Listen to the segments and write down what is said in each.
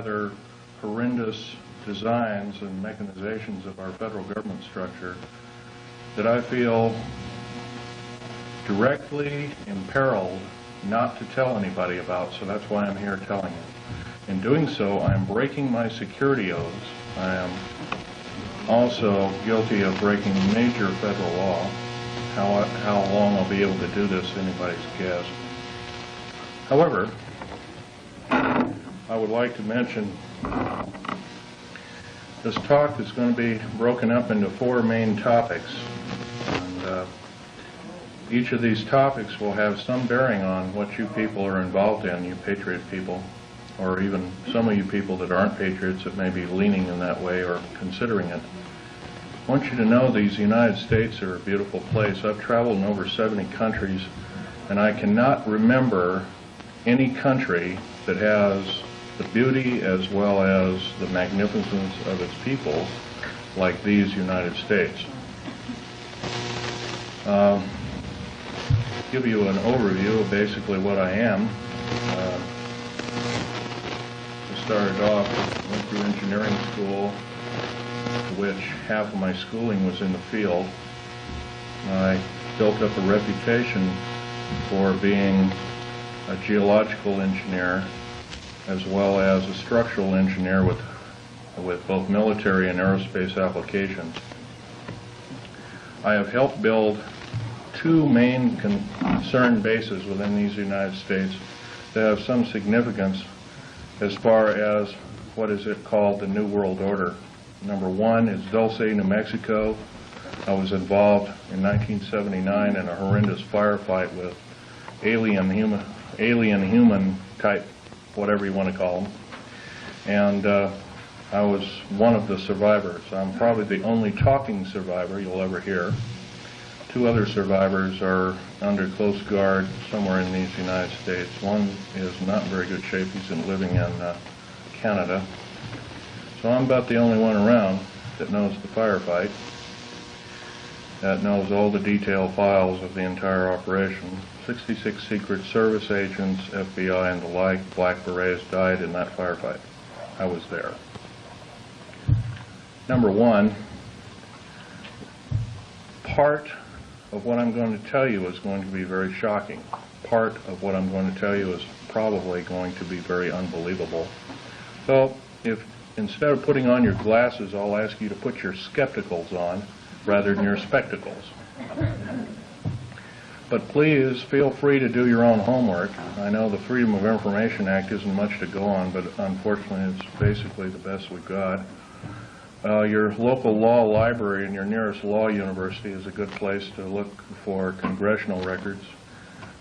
rather horrendous designs and mechanizations of our federal government structure that I feel directly imperiled not to tell anybody about, so that's why I'm here telling you. In doing so, I am breaking my security oaths. I am also guilty of breaking major federal law. How long I'll be able to do this, anybody's guess. However, I would like to mention this talk is going to be broken up into 4 main topics. And each of these topics will have some bearing on what you people are involved in, you patriot people, or even some of you people that aren't patriots that may be leaning in that way or considering it. I want you to know these United States are a beautiful place. I've traveled in over 70 countries, and I cannot remember any country that has the beauty as well as the magnificence of its people like these United States. Give you an overview of basically what I am. I started off, went through engineering school, which half of my schooling was in the field. I built up a reputation for being a geological engineer as well as a structural engineer with both military and aerospace applications. I have helped build 2 main concern bases within these United States that have some significance as far as what is it called the New World Order. Number 1 is Dulce, New Mexico. I was involved in 1979 in a horrendous firefight with alien human type, whatever you want to call them. And I was one of the survivors. I'm probably the only talking survivor you'll ever hear. 2 other survivors are under close guard somewhere in these United States. One is not in very good shape. He's living in Canada. So I'm about the only one around that knows the firefight, that knows all the detailed files of the entire operation. 66 Secret Service agents, FBI and the like, Black Berets died in that firefight. I was there. Number 1, part of what I'm going to tell you is going to be very shocking. Part of what I'm going to tell you is probably going to be very unbelievable. So if instead of putting on your glasses, I'll ask you to put your skepticals on rather than your spectacles. But please feel free to do your own homework. I know the Freedom of Information Act isn't much to go on, but unfortunately it's basically the best we've got. Your local law library and your nearest law university is a good place to look for congressional records.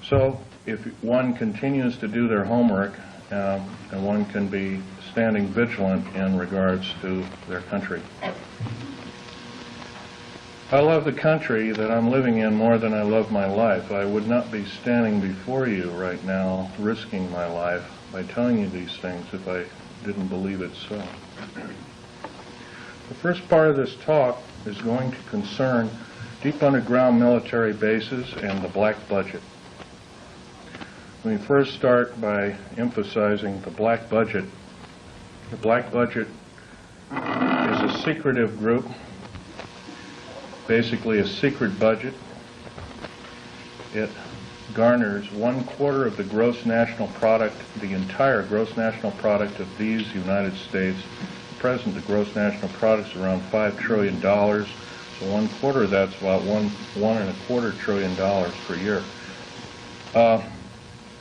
So if one continues to do their homework, and one can be standing vigilant in regards to their country. I love the country that I'm living in more than I love my life. I would not be standing before you right now risking my life by telling you these things if I didn't believe it so. The first part of this talk is going to concern deep underground military bases and the black budget. Let me first start by emphasizing the black budget. The black budget is a secretive group, basically a secret budget. It garners 1/4 of the gross national product, the entire gross national product of these United States. At present, the gross national product is around $5 trillion, so 1/4 of that's about $1.25 trillion per year.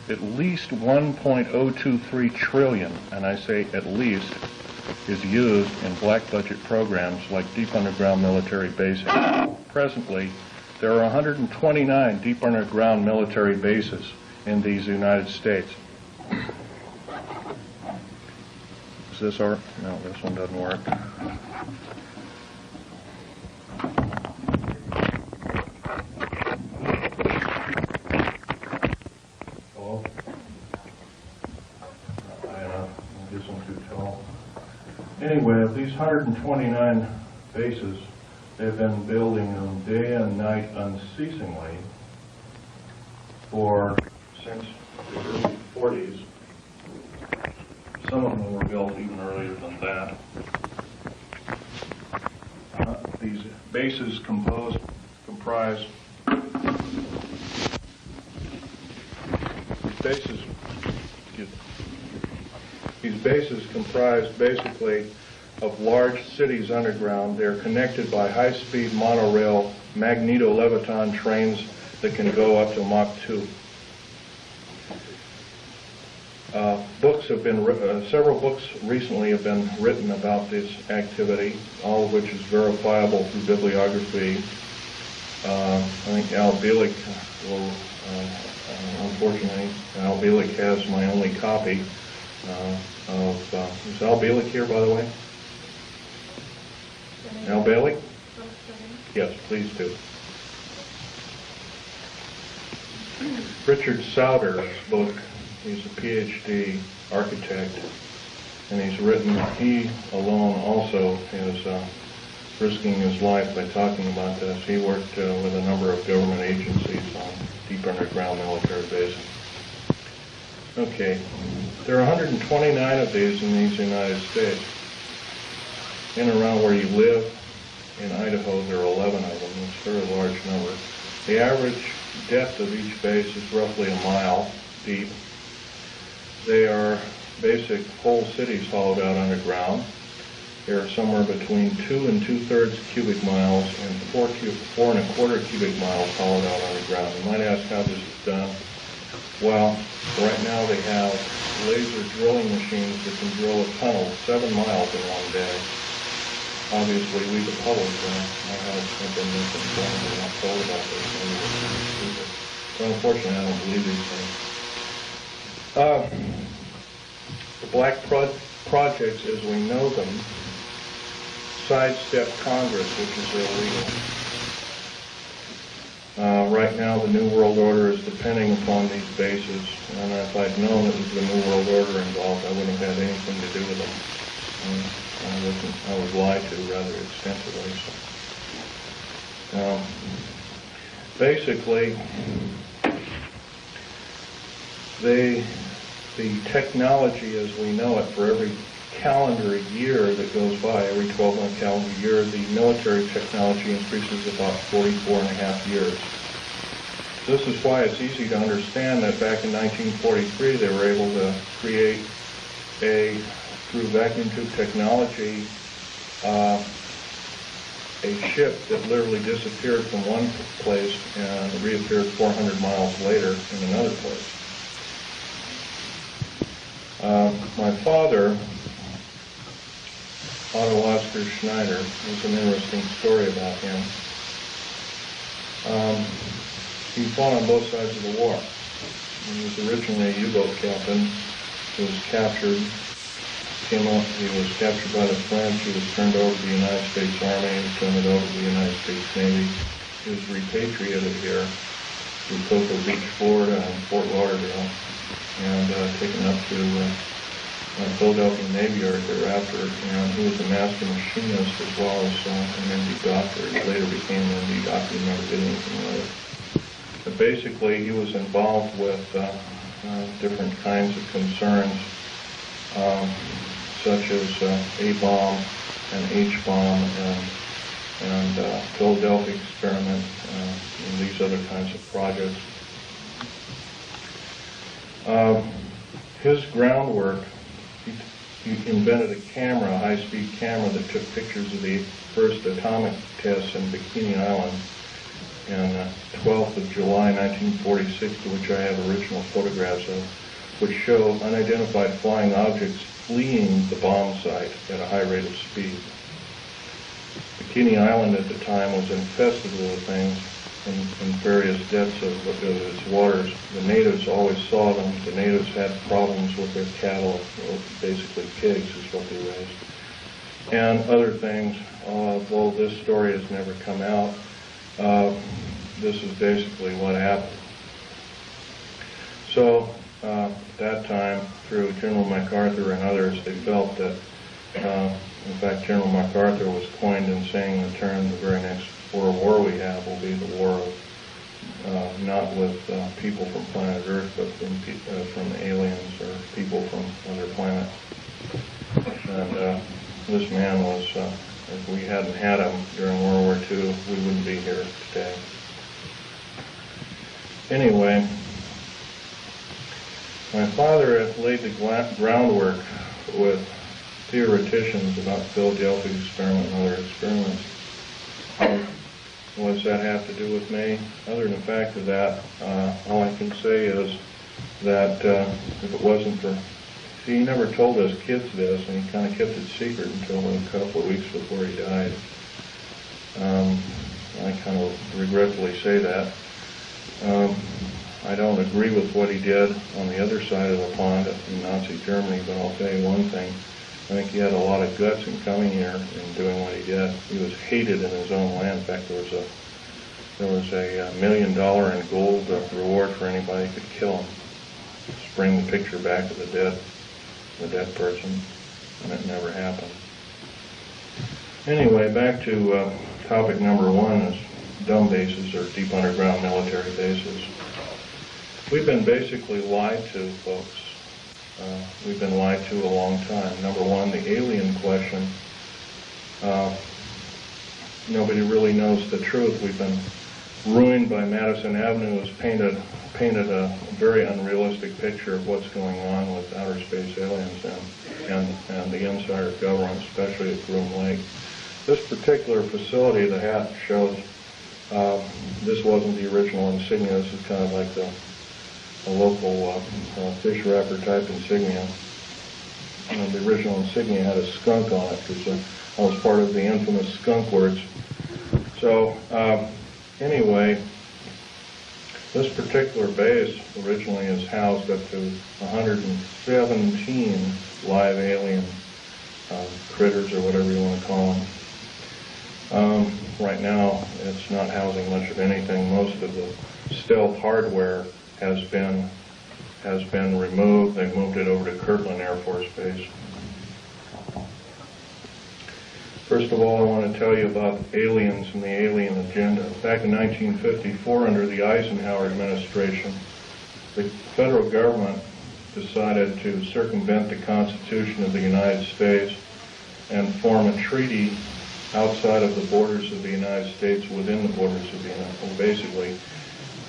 At least 1.023 trillion, and I say at least, is used in black budget programs like deep underground military bases. Presently, there are 129 deep underground military bases in these United States. Is this our? No, this one doesn't work. Anyway, of these 129 bases, they've been building them day and night unceasingly since the early 40s. Some of them were built even earlier than that. These bases comprise basically of large cities underground. They're connected by high-speed monorail magneto-leviton trains that can go up to Mach 2. Several books recently have been written about this activity, all of which is verifiable through bibliography. I think Al Bielek will, unfortunately, Al Bielek has my only copy is Al Bielek here, by the way? Al Bielek? Yes, please do. Richard Sauter's book, he's a PhD architect, and he alone also is risking his life by talking about this. He worked with a number of government agencies on deep underground military bases. Okay, there are 129 of these in these United States. In and around where you live, in Idaho, there are 11 of them. It's a very large number. The average depth of each base is roughly a mile deep. They are basic whole cities hollowed out underground. They are somewhere between 2 2/3 cubic miles and 4 1/4 cubic miles hollowed out underground. You might ask how this is done. Well, right now they have laser drilling machines that can drill a tunnel 7 miles in one day. Obviously, we the public have been misinformed and not told about this. So unfortunately, I don't believe these things. The black projects, as we know them, sidestep Congress, which is illegal. Right now, the New World Order is depending upon these bases, and if I'd known it was the New World Order involved, I wouldn't have had anything to do with them. I was lied to rather extensively. So. Basically, the technology as we know it for every calendar year that goes by, every 12-month calendar year, the military technology increases about 44.5 years. This is why it's easy to understand that back in 1943 they were able to create through vacuum tube technology, a ship that literally disappeared from one place and reappeared 400 miles later in another place. My father, Otto Schneider, there's an interesting story about him. He fought on both sides of the war. He was originally a U-boat captain. He was captured. He was captured by the French. He was turned over to the United States Army. He was turned over to the United States Navy. He was repatriated here to Cocoa Beach, Florida, and Fort Lauderdale, and taken up to Philadelphia Navy Yard thereafter. And he was a master machinist as well as an MD doctor. He later became an MD doctor and never did anything with it. But basically, he was involved with different kinds of concerns, such as A-bomb and H-bomb and Philadelphia experiment and these other kinds of projects. His groundwork, he invented a camera, a high-speed camera that took pictures of the first atomic tests in Bikini Island on 12th of July 1946, to which I have original photographs of, which show unidentified flying objects fleeing the bomb site at a high rate of speed. Bikini Island at the time was infested with things in various depths of its waters. The natives always saw them. The natives had problems with their cattle, basically pigs is what they raised. And other things, well, this story has never come out. This is basically what happened. So, at that time, through General MacArthur and others, they felt that, in fact, General MacArthur was coined in saying the term, the very next World War we have will be the war of, not with people from planet Earth, but from aliens or people from other planets. And this man was, if we hadn't had him during World War II, we wouldn't be here today. Anyway, my father had laid the groundwork with theoreticians about the Philadelphia experiment and other experiments. What does that have to do with me? Other than the fact of that, all I can say is that if it wasn't for, see, he never told us kids this, and he kind of kept it secret until a couple of weeks before he died. I kind of regretfully say that. I don't agree with what he did on the other side of the pond in Nazi Germany, but I'll tell you one thing. I think he had a lot of guts in coming here and doing what he did. He was hated in his own land. In fact, there was a $1 million in gold reward for anybody who could kill him. Just bring the picture back of the dead person, and it never happened. Anyway, back to topic number one is dumb bases or deep underground military bases. We've been basically lied to, folks. We've been lied to a long time. Number one, the alien question. Nobody really knows the truth. We've been ruined by Madison Avenue, who's painted a very unrealistic picture of what's going on with outer space aliens and the insider government, especially at Groom Lake. This particular facility, the hat shows, this wasn't the original insignia. This is kind of like a local fish wrapper type insignia. And the original insignia had a skunk on it because I was part of the infamous skunk words. So anyway, this particular base originally is housed up to 117 live alien critters, or whatever you want to call them. Right now, it's not housing much of anything. Most of the stealth hardware has been removed. They moved it over to Kirtland Air Force Base. First of all, I want to tell you about aliens and the alien agenda. Back in 1954, under the Eisenhower administration, the federal government decided to circumvent the Constitution of the United States and form a treaty outside of the borders of the United States, within the borders of the United States, basically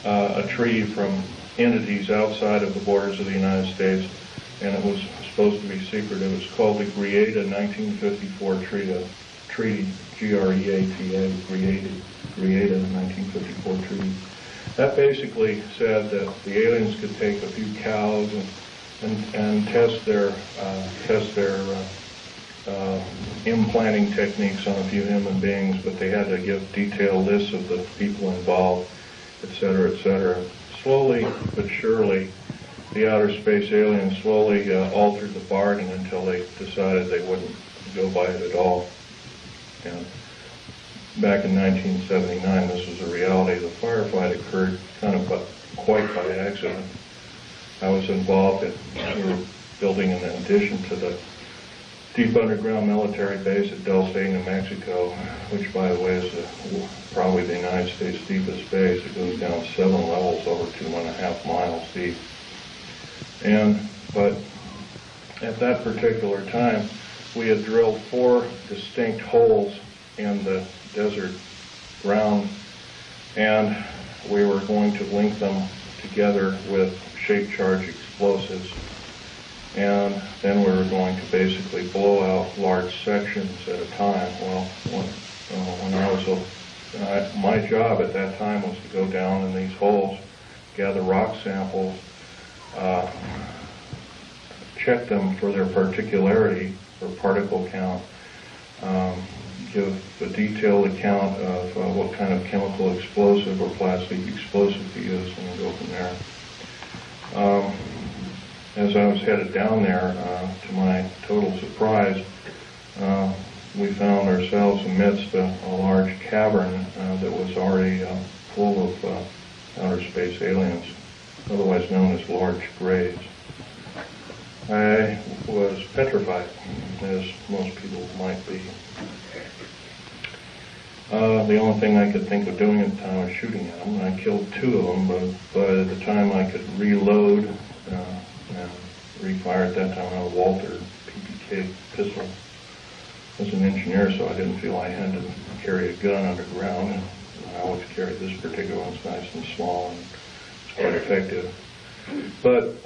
a treaty from entities outside of the borders of the United States, and it was supposed to be secret. It was called the Greada 1954 Treaty, G-R-E-A-T-A, Greada 1954 Treaty. That basically said that the aliens could take a few cows and test their implanting techniques on a few human beings, but they had to give detailed lists of the people involved, etc., etc. Slowly but surely, the outer space aliens slowly altered the bargain until they decided they wouldn't go by it at all. And back in 1979, this was a reality. The firefight occurred kind of quite by accident. I was involved we were building an addition to the deep underground military base at Dulce, New Mexico, which, by the way, is probably the United States deepest base. It goes down 7 levels over 2.5 miles deep. But at that particular time, we had drilled 4 distinct holes in the desert ground, and we were going to link them together with shape charge explosives. And then we were going to basically blow out large sections at a time. Well, when I was my job at that time was to go down in these holes, gather rock samples, check them for their particularity or particle count, give a detailed account of what kind of chemical explosive or plastic explosive to use, and go from there. As I was headed down there, to my total surprise, we found ourselves amidst a large cavern that was already full of outer space aliens, otherwise known as large graves. I was petrified, as most people might be. The only thing I could think of doing at the time was shooting at them. I killed 2 of them, but by the time I could reload and refire at that time, I had a Walter PPK pistol. I was an engineer, so I didn't feel I had to carry a gun underground. And I always carried this particular one. It's nice and small, and it's quite effective. But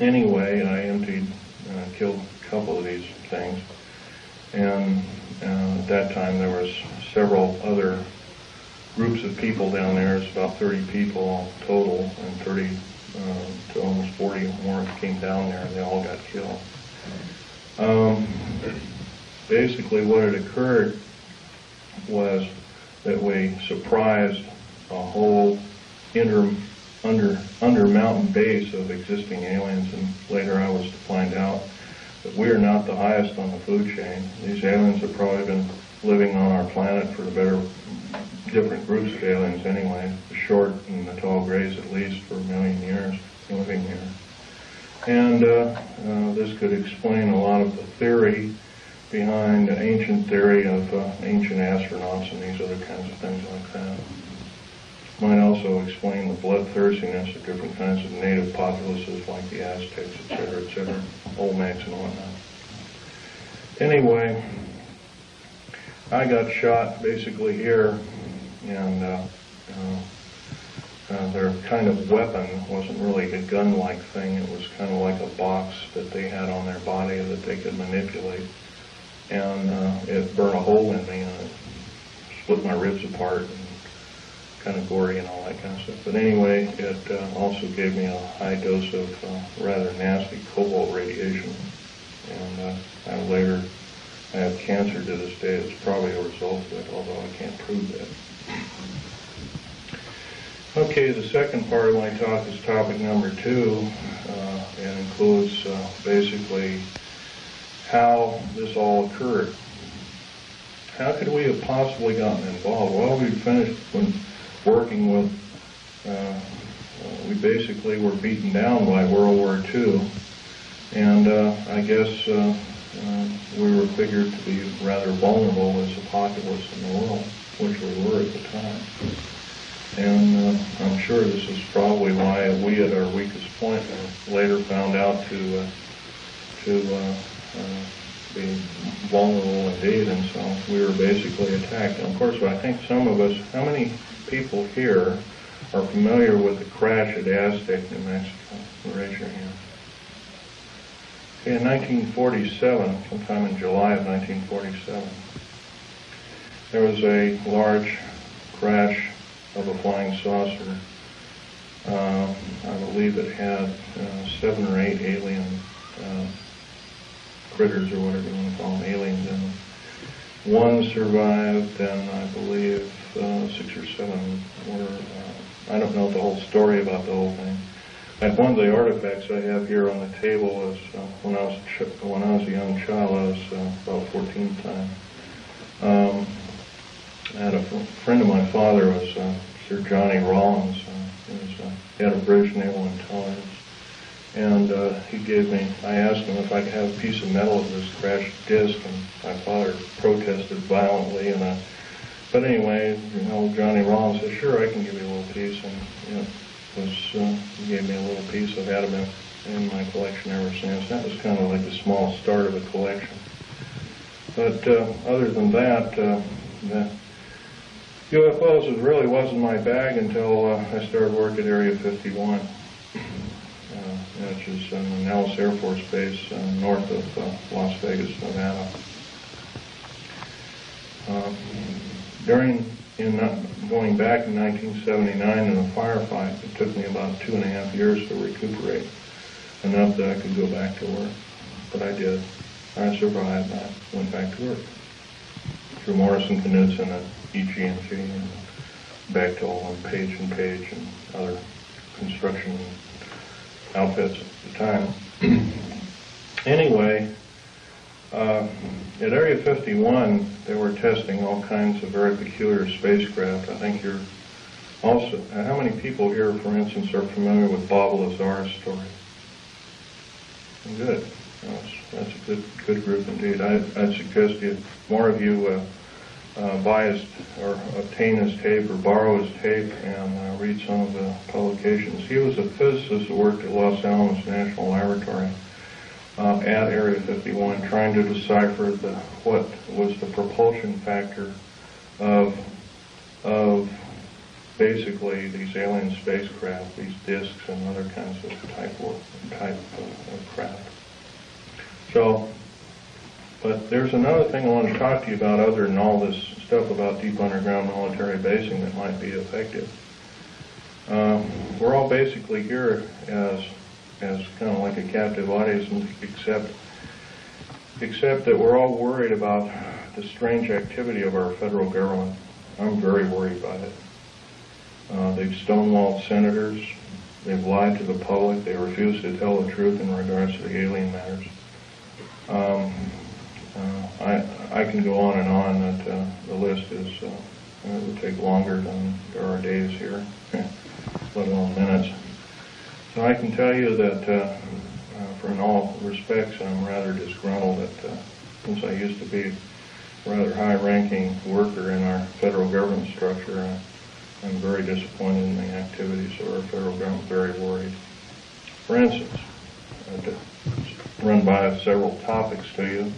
anyway, I killed a couple of these things. And at that time, there was several other groups of people down there. It's about 30 people total, and 30 to almost 40 more came down there, and they all got killed. Basically, what had occurred was that we surprised a whole under mountain base of existing aliens, and later I was to find out that we are not the highest on the food chain. These aliens have probably been living on our planet for different groups of aliens anyway, the short and the tall grays at least, for 1 million years living here. And this could explain a lot of the theory behind the ancient theory of ancient astronauts and these other kinds of things like that. Might also explain the bloodthirstiness of different kinds of native populaces like the Aztecs, etc., Olmecs and whatnot. Anyway, I got shot basically here, and their kind of weapon wasn't really a gun-like thing. It was kind of like a box that they had on their body that they could manipulate. And it burned a hole in me, and it split my ribs apart, and kind of gory and all that kind of stuff. But anyway, it also gave me a high dose of rather nasty cobalt radiation. And I have cancer to this day. It's probably a result of it, although I can't prove that. Okay, the second part of my talk is topic number 2, and includes basically how this all occurred. How could we have possibly gotten involved? Well, we finished working with, we basically were beaten down by World War II, and I guess we were figured to be rather vulnerable as a populace in the world, which we were at the time. And I'm sure this is probably why we, at our weakest point, later found out to be vulnerable indeed, and so we were basically attacked. And of course, I think some of us, how many people here are familiar with the crash at Aztec, New Mexico? Raise your hand. Okay, in 1947, sometime in July of 1947, there was a large crash of a flying saucer. I believe it had 7 or 8 alien critters, or whatever you want to call them, aliens in them. One survived, and I believe 6 or 7 were, I don't know the whole story about the whole thing. And one of the artifacts I have here on the table is when I was a young child, I was about 14 at the time. I had a friend of my father was Sir Johnny Rawlins. He had a British Naval Intelligence, and I asked him if I could have a piece of metal of this crashed disc, and my father protested violently. But anyway, Johnny Rawlins said, "Sure, I can give you a little piece," and he gave me a little piece. I've had them in my collection ever since. That was kind of like the small start of a collection. But other than that, the UFOs really wasn't my bag until I started work at Area 51, which is in the Nellis Air Force Base north of Las Vegas, Nevada. Going back in 1979 in a firefight, it took me about 2.5 years to recuperate, enough that I could go back to work. But I did. I survived. I went back to work through Morrison Knudsen and EG&G and Bechtel and Page and Page and other construction outfits at the time. Anyway, at Area 51, they were testing all kinds of very peculiar spacecraft. I think you're also, how many people here, for instance, are familiar with Bob Lazar's story? Good. That's a good group indeed. I'd suggest more of you buy or obtain his tape or borrow his tape and read some of the publications. He was a physicist who worked at Los Alamos National Laboratory, at Area 51, trying to decipher what was the propulsion factor of basically these alien spacecraft, these discs and other kinds of type of craft. So, but there's another thing I want to talk to you about other than all this stuff about deep underground military basing that might be effective. We're all basically here as kind of like a captive audience, except that we're all worried about the strange activity of our federal government. I'm very worried about it. They've stonewalled senators. They've lied to the public. They refuse to tell the truth in regards to the alien matters. I can go on and on. That the list is it would take longer than there are days here, let alone minutes. So I can tell you that, in all respects, I'm rather disgruntled that since I used to be a rather high-ranking worker in our federal government structure, I'm very disappointed in the activities of our federal government, very worried. For instance, to run by several topics to you.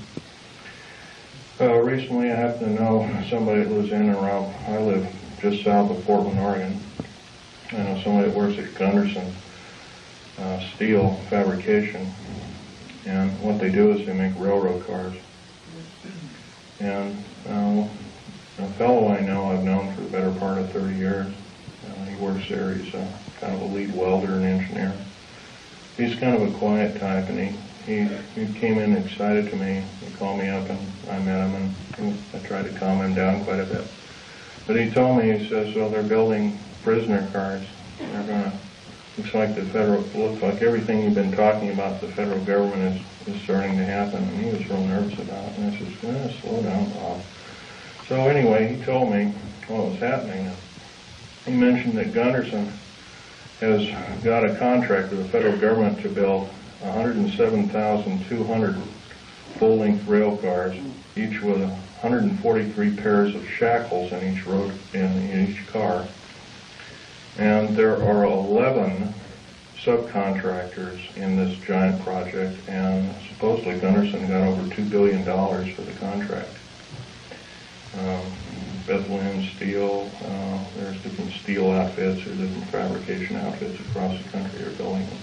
Recently I happen to know somebody that lives in and around, I live just south of Portland, Oregon. I know somebody that works at Gunderson Steel Fabrication, and what they do is they make railroad cars. And a fellow I know, I've known for the better part of 30 years. He works there. He's kind of a lead welder and engineer. He's kind of a quiet type, and he came in excited to me. He called me up, and I met him, and I tried to calm him down quite a bit. But he told me, he says, well, they're building prisoner cars. They're going to, looks like everything you've been talking about the federal government is starting to happen. And he was real nervous about it. And I said, slow down, Bob. So anyway, he told me what was happening. He mentioned that Gunderson has got a contract with the federal government to build 107,200 full-length rail cars, each with 143 pairs of shackles in each car. And there are 11 subcontractors in this giant project, and supposedly Gunderson got over $2 billion for the contract. Bethlehem Steel, there's different steel outfits or different fabrication outfits across the country are building them.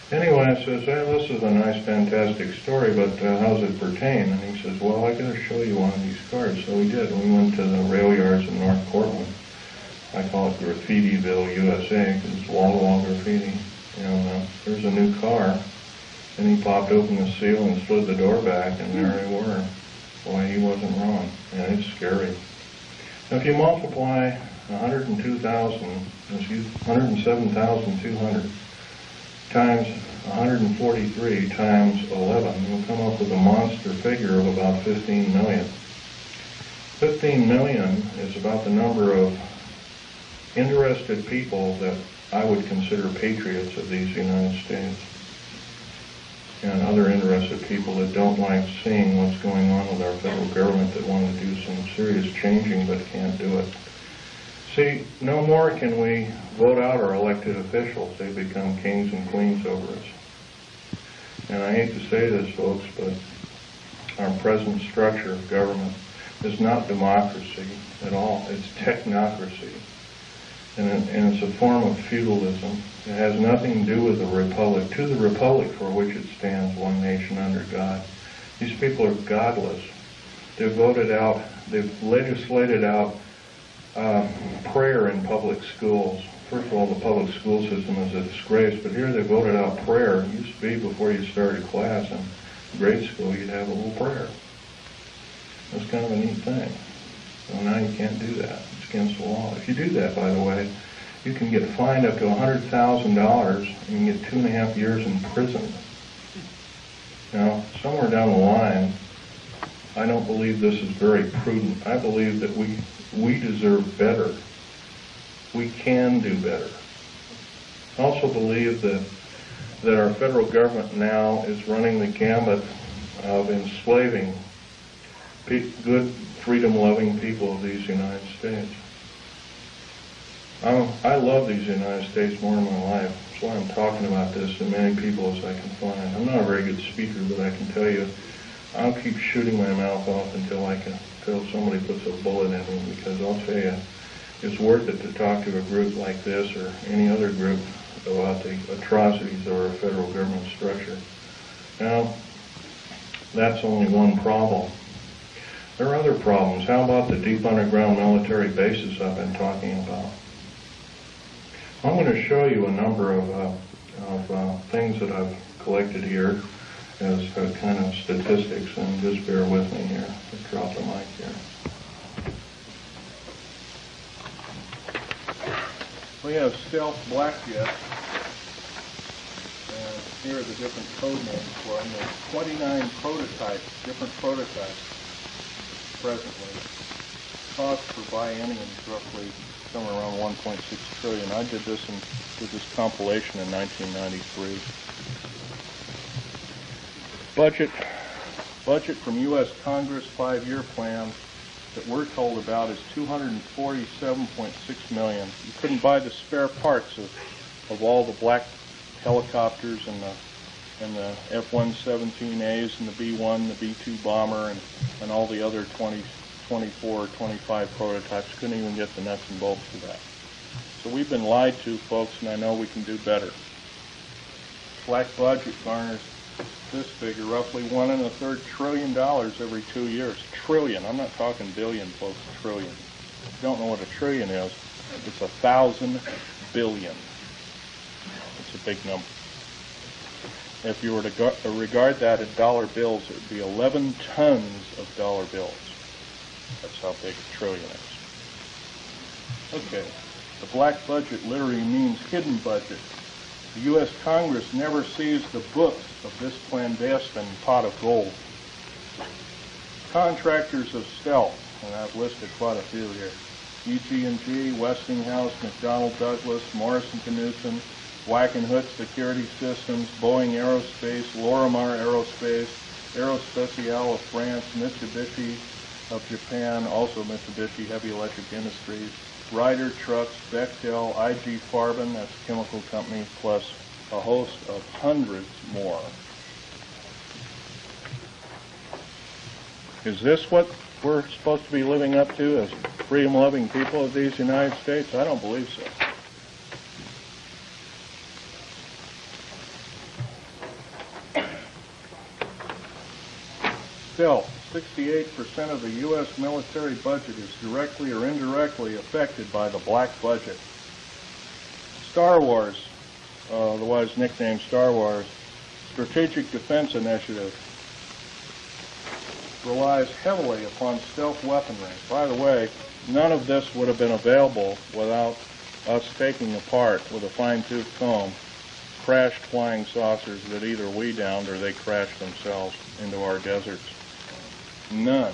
Anyway, I says, hey, this is a nice, fantastic story, but how does it pertain? And he says, well, I got to show you one of these cars. So we did. We went to the rail yards in North Portland. I call it Graffitiville, USA, because it's wall-to-wall graffiti. And there's a new car. And he popped open the seal and slid the door back, and there they were. Boy, he wasn't wrong. And it's scary. Now, if you multiply 107,200 times 143 times 11, you'll come up with a monster figure of about 15 million. 15 million is about the number of interested people that I would consider patriots of these United States, and other interested people that don't like seeing what's going on with our federal government, that want to do some serious changing but can't do it. See, no more can we vote out our elected officials. They become kings and queens over us. And I hate to say this, folks, but our present structure of government is not democracy at all. It's technocracy. And it's a form of feudalism. It has nothing to do with the republic. To the republic for which it stands, one nation under God. These people are godless. They've voted out, they've legislated out prayer in public schools. First of all, the public school system is a disgrace, but here they voted out prayer. It used to be before you started class in grade school, you'd have a little prayer. That's kind of a neat thing. So now you can't do that. It's against the law. If you do that, by the way, you can get fined up to $100,000 and you can get 2.5 years in prison. Now, somewhere down the line, I don't believe this is very prudent. I believe that we deserve better. We can do better. I also believe that our federal government now is running the gamut of enslaving good, freedom-loving people of these United States. I love these United States more in my life. That's why I'm talking about this to as many people as I can find. I'm not a very good speaker, but I can tell you, I'll keep shooting my mouth off until somebody puts a bullet in me, because I'll tell you, it's worth it to talk to a group like this or any other group about the atrocities of our federal government structure. Now, that's only one problem. There are other problems. How about the deep underground military bases I've been talking about? I'm going to show you a number of things that I've collected here as kind of statistics, and just bear with me here. I'll drop the mic here. We have stealth black jets, and here are the different code names for them. There's 29 prototypes, different prototypes presently. Cost per biennium is roughly somewhere around 1.6 trillion. I did this compilation in 1993. Budget from U.S. Congress 5-year plan that we're told about is $247.6 million. You couldn't buy the spare parts of all the black helicopters and the F-117As and the B-1, the B-2 bomber, and all the other 24 or 25 prototypes. Couldn't even get the nuts and bolts for that. So we've been lied to, folks, and I know we can do better. Black budget garners this figure, roughly $1.25 trillion every 2 years. Trillion. I'm not talking billion, folks. Trillion. If you don't know what a trillion is, it's 1,000 billion. It's a big number. If you were to regard that in dollar bills, it would be 11 tons of dollar bills. That's how big a trillion is. Okay. The black budget literally means hidden budget. The U.S. Congress never sees the books of this clandestine pot of gold. Contractors of stealth, and I've listed quite a few here. EG&G, Westinghouse, McDonnell Douglas, Morrison-Knudsen, Wackenhut Security Systems, Boeing Aerospace, Lorimar Aerospace, Aerospatiale of France, Mitsubishi of Japan, also Mitsubishi Heavy Electric Industries, Ryder Trucks, Bechtel, IG Farben, that's a chemical company, plus a host of hundreds more. Is this what we're supposed to be living up to as freedom-loving people of these United States? I don't believe so. Still, 68% of the U.S. military budget is directly or indirectly affected by the black budget. Star Wars, otherwise nicknamed Star Wars, Strategic Defense Initiative, relies heavily upon stealth weaponry. By the way, none of this would have been available without us taking apart with a fine-tooth comb crashed flying saucers that either we downed or they crashed themselves into our deserts. None.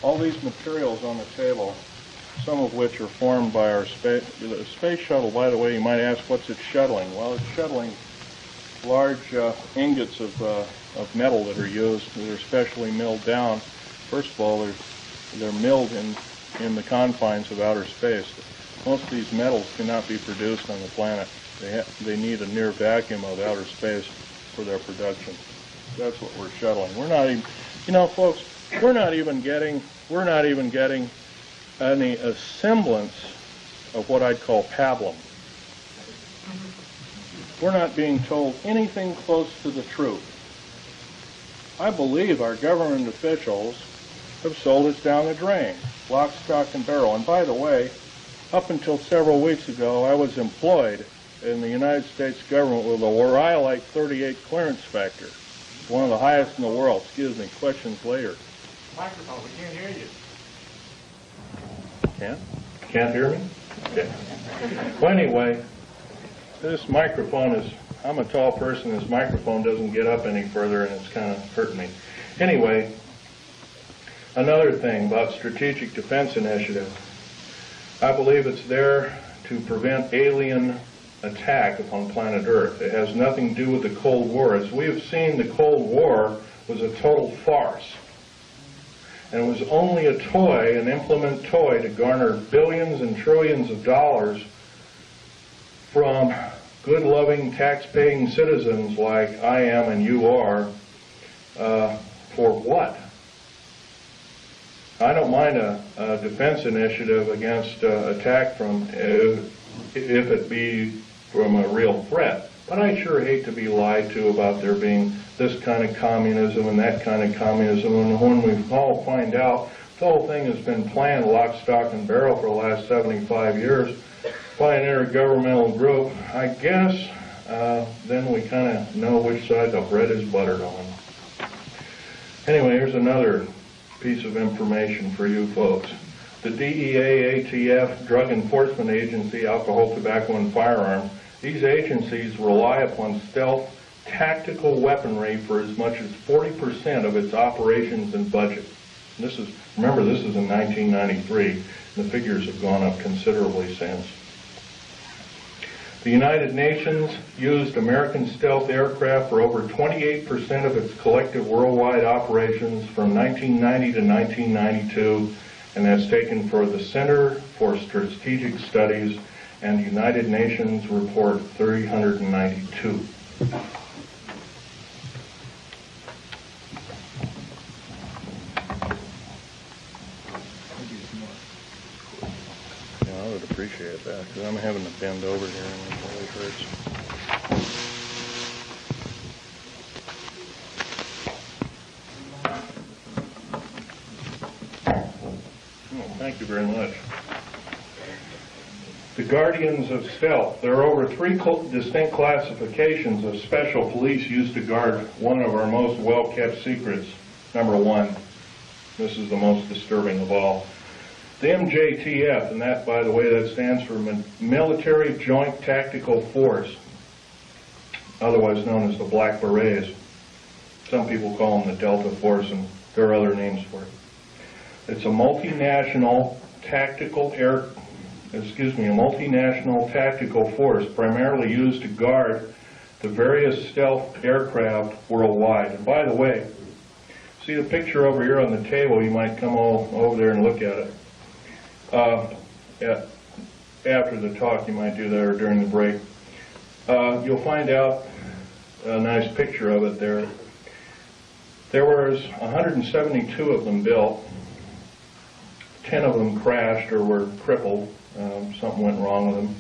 All these materials on the table, some of which are formed by our space shuttle, by the way, you might ask, what's it shuttling? Well, it's shuttling large ingots of metal that are used, that are specially milled down. First of all, they're milled in the confines of outer space. Most of these metals cannot be produced on the planet. They need a near vacuum of outer space for their production. That's what we're shuttling. We're not even, folks, we're not even getting any semblance of what I'd call pablum. We're not being told anything close to the truth. I believe our government officials have sold us down the drain, lock, stock, and barrel. And by the way, up until several weeks ago, I was employed in the United States government with a Rhyolite 38 clearance factor. It's one of the highest in the world. Excuse me, questions later. Microphone, we can't hear you. Can't hear me? Okay. Well, anyway, this microphone is, I'm a tall person, this microphone doesn't get up any further and it's kind of hurting me. Anyway, another thing about Strategic Defense Initiative. I believe it's there to prevent alien attack upon planet Earth. It has nothing to do with the Cold War. As we have seen, the Cold War was a total farce. and it was only a toy, an implement toy, to garner billions and trillions of dollars from good, loving, tax-paying citizens like I am and you are, for what? I don't mind a defense initiative against attack from, if it be from a real threat, but I sure hate to be lied to about there being this kind of communism and that kind of communism, and when we all find out the whole thing has been planned lock, stock, and barrel for the last 75 years by an intergovernmental group, I guess then we kind of know which side the bread is buttered on. Anyway, here's another piece of information for you folks. The DEA, ATF, Drug Enforcement Agency, Alcohol, Tobacco, and Firearms, these agencies rely upon stealth tactical weaponry for as much as 40% of its operations and budget. This is, remember, this is in 1993. The figures have gone up considerably since. The United Nations used American stealth aircraft for over 28% of its collective worldwide operations from 1990 to 1992, and that's taken for the Center for Strategic Studies and United Nations Report 392. I would appreciate that, because I'm having to bend over here and it really hurts. Oh, thank you very much. The Guardians of Stealth. There are over 3 distinct classifications of special police used to guard one of our most well-kept secrets. Number 1, this is the most disturbing of all. The MJTF, and that, by the way, that stands for Military Joint Tactical Force, otherwise known as the Black Berets. Some people call them the Delta Force, and there are other names for it. It's a multinational tactical tactical force primarily used to guard the various stealth aircraft worldwide. And by the way, see the picture over here on the table? You might come over there and look at it. After the talk, you might do that, or during the break. You'll find out a nice picture of it there. There was 172 of them built. 10 of them crashed or were crippled. Something went wrong with them.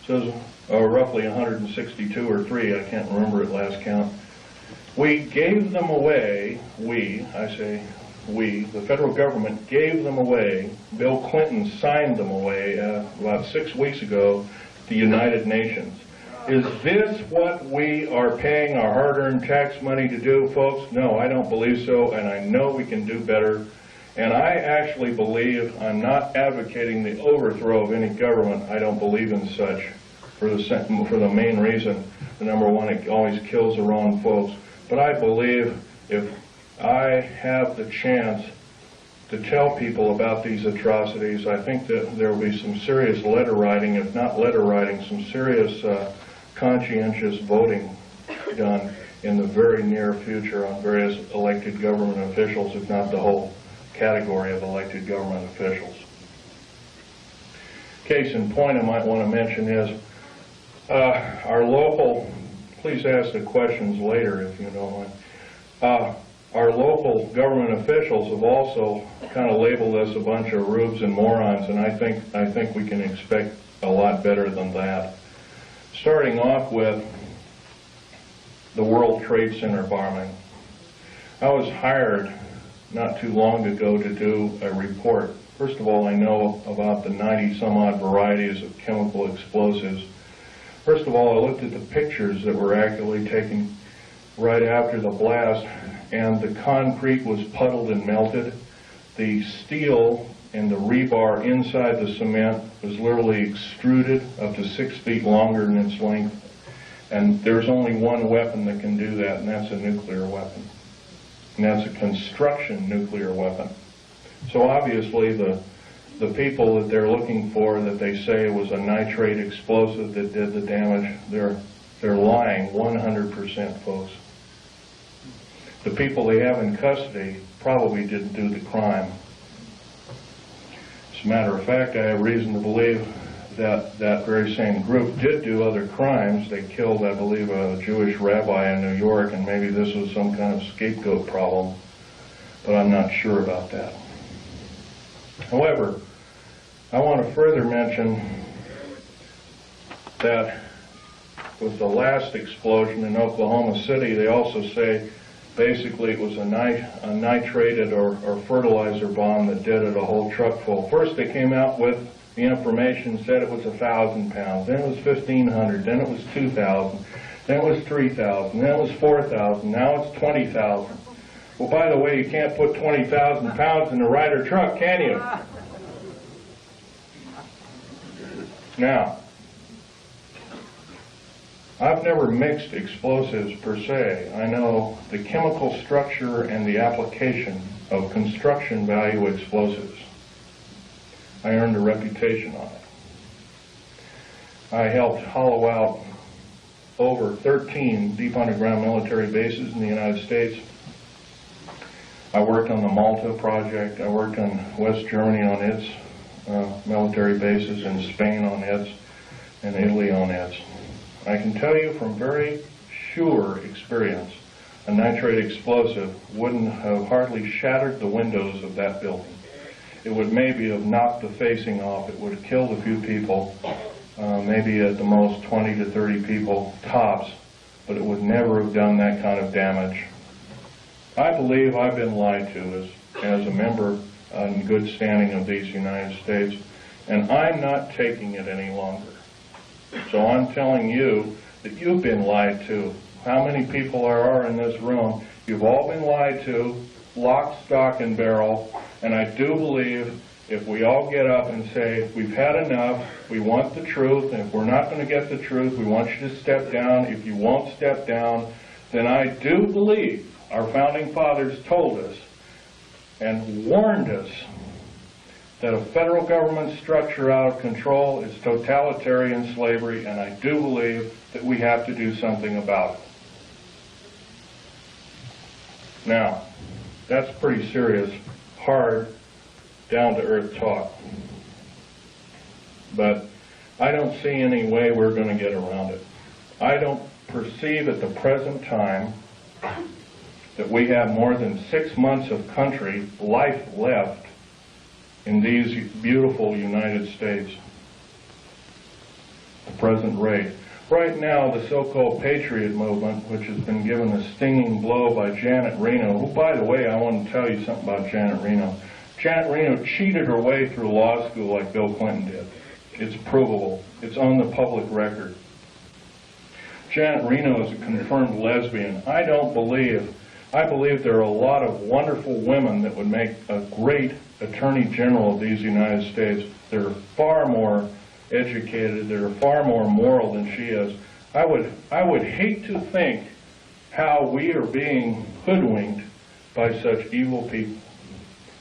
So it was roughly 162 or 3. I can't remember at last count. We gave them away. The federal government gave them away. Bill Clinton signed them away about 6 weeks ago to the United Nations. Is this what we are paying our hard-earned tax money to do, folks? No, I don't believe so, and I know we can do better. And I actually believe, I'm not advocating the overthrow of any government. I don't believe in such for the main reason. The number one, it always kills the wrong folks. But I believe if I have the chance to tell people about these atrocities, I think that there will be some serious letter writing, if not letter writing, some serious conscientious voting done in the very near future on various elected government officials, if not the whole category of elected government officials. Case in point I might want to mention is our local, please ask the questions later if you don't mind. Our local government officials have also kind of labeled us a bunch of rubes and morons, and I think we can expect a lot better than that. Starting off with the World Trade Center bombing. I was hired not too long ago to do a report. First of all, I know about the 90-some-odd varieties of chemical explosives. First of all, I looked at the pictures that were actually taken right after the blast, and the concrete was puddled and melted. The steel and the rebar inside the cement was literally extruded up to 6 feet longer than its length. And there's only one weapon that can do that, and that's a nuclear weapon. And that's a construction nuclear weapon. So obviously the people that they're looking for, that they say was a nitrate explosive that did the damage, they're lying 100%, folks. The people they have in custody probably didn't do the crime. As a matter of fact, I have reason to believe that that very same group did do other crimes. They killed, I believe, a Jewish rabbi in New York, and maybe this was some kind of scapegoat problem, but I'm not sure about that. However, I want to further mention that with the last explosion in Oklahoma City, they also say basically it was a nitrated or fertilizer bomb that did it, a whole truck full. First they came out with the information, said it was 1,000 pounds, then it was 1,500, then it was 2,000, then it was 3,000, then it was 4,000, now it's 20,000. Well, by the way, you can't put 20,000 pounds in a Ryder truck, can you? Now, I've never mixed explosives per se. I know the chemical structure and the application of construction value explosives. I earned a reputation on it. I helped hollow out over 13 deep underground military bases in the United States. I worked on the Malta project. I worked on West Germany on its military bases, and Spain on its, and Italy on its. I can tell you from very sure experience, a nitrate explosive wouldn't have hardly shattered the windows of that building. It would maybe have knocked the facing off. It would have killed a few people, maybe at the most 20 to 30 people tops, but it would never have done that kind of damage. I believe I've been lied to as a member in good standing of these United States, and I'm not taking it any longer. So I'm telling you that you've been lied to. How many people there are in this room? You've all been lied to, lock, stock, and barrel, and I do believe if we all get up and say, we've had enough, we want the truth, and if we're not going to get the truth, we want you to step down. If you won't step down, then I do believe our founding fathers told us and warned us that a federal government structure out of control is totalitarian slavery, and I do believe that we have to do something about it. Now, that's pretty serious, hard, down-to-earth talk. But I don't see any way we're going to get around it. I don't perceive at the present time that we have more than 6 months of country life left in these beautiful United States. The present rate. Right now, the so-called Patriot movement, which has been given a stinging blow by Janet Reno, who, by the way, I want to tell you something about Janet Reno. Janet Reno cheated her way through law school like Bill Clinton did. It's provable. It's on the public record. Janet Reno is a confirmed lesbian. I believe there are a lot of wonderful women that would make a great Attorney General of these United States. They're far more educated, they're far more moral than she is. I would hate to think how we are being hoodwinked by such evil people.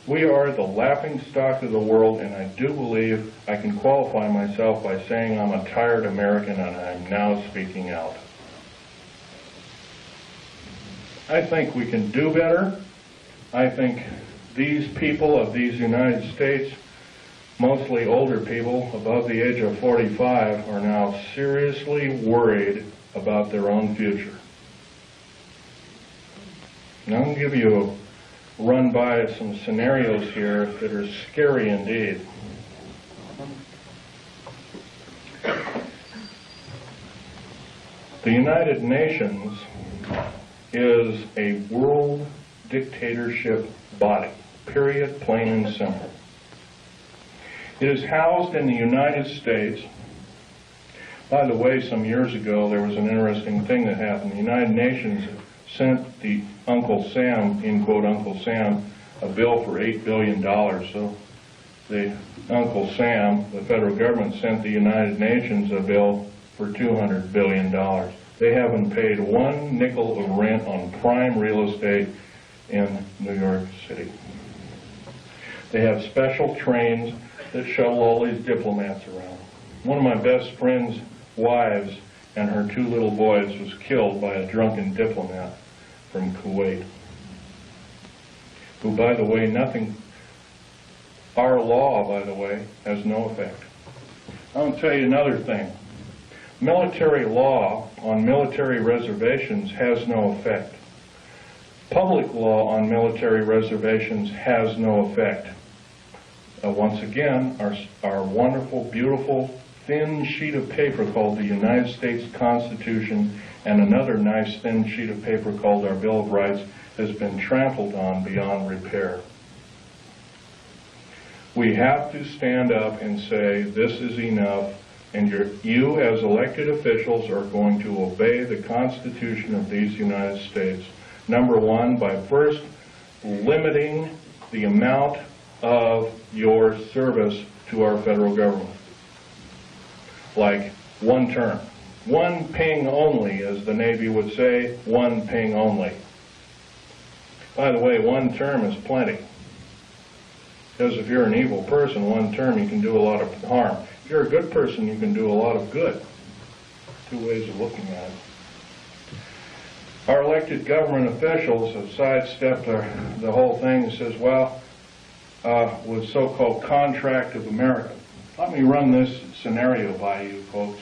We are the laughing stock of the world, and I do believe I can qualify myself by saying I'm a tired American, and I'm now speaking out. I think we can do better. I think these people of these United States, mostly older people above the age of 45, are now seriously worried about their own future. And I'm going to give you a run by some scenarios here that are scary indeed. The United Nations is a world dictatorship body, period, plain and simple. It is housed in the United States. By the way, some years ago there was an interesting thing that happened. The United Nations sent the Uncle Sam, in quote Uncle Sam, a bill for $8 billion. So the Uncle Sam, the federal government, sent the United Nations a bill for $200 billion. They haven't paid one nickel of rent on prime real estate in New York City. They have special trains that shuttle all these diplomats around. One of my best friend's wives and her 2 little boys was killed by a drunken diplomat from Kuwait, who, by the way, nothing Our law, by the way, has no effect. I'll tell you another thing. Military law on military reservations has no effect. Public law on military reservations has no effect. Once again, our wonderful, beautiful, thin sheet of paper called the United States Constitution and another nice thin sheet of paper called our Bill of Rights has been trampled on beyond repair. We have to stand up and say, this is enough, and you as elected officials are going to obey the Constitution of these United States. Number one, by first limiting the amount of your service to our federal government. Like one term. One ping only, as the Navy would say, one ping only. By the way, one term is plenty. Because if you're an evil person, one term you can do a lot of harm. If you're a good person, you can do a lot of good. Two ways of looking at it. Our elected government officials have sidestepped the whole thing and says, well, with so-called Contract of America. Let me run this scenario by you, folks.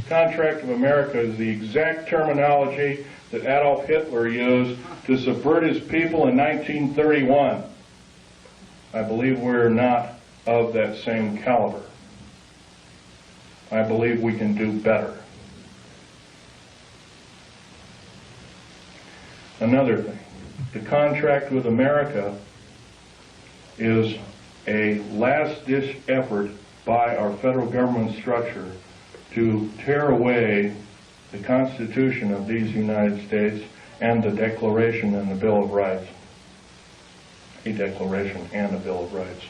Contract of America is the exact terminology that Adolf Hitler used to subvert his people in 1931. I believe we're not of that same caliber. I believe we can do better. Another thing, the contract with America is a last-ditch effort by our federal government structure to tear away the Constitution of these United States and the Declaration and the Bill of Rights. A Declaration and a Bill of Rights,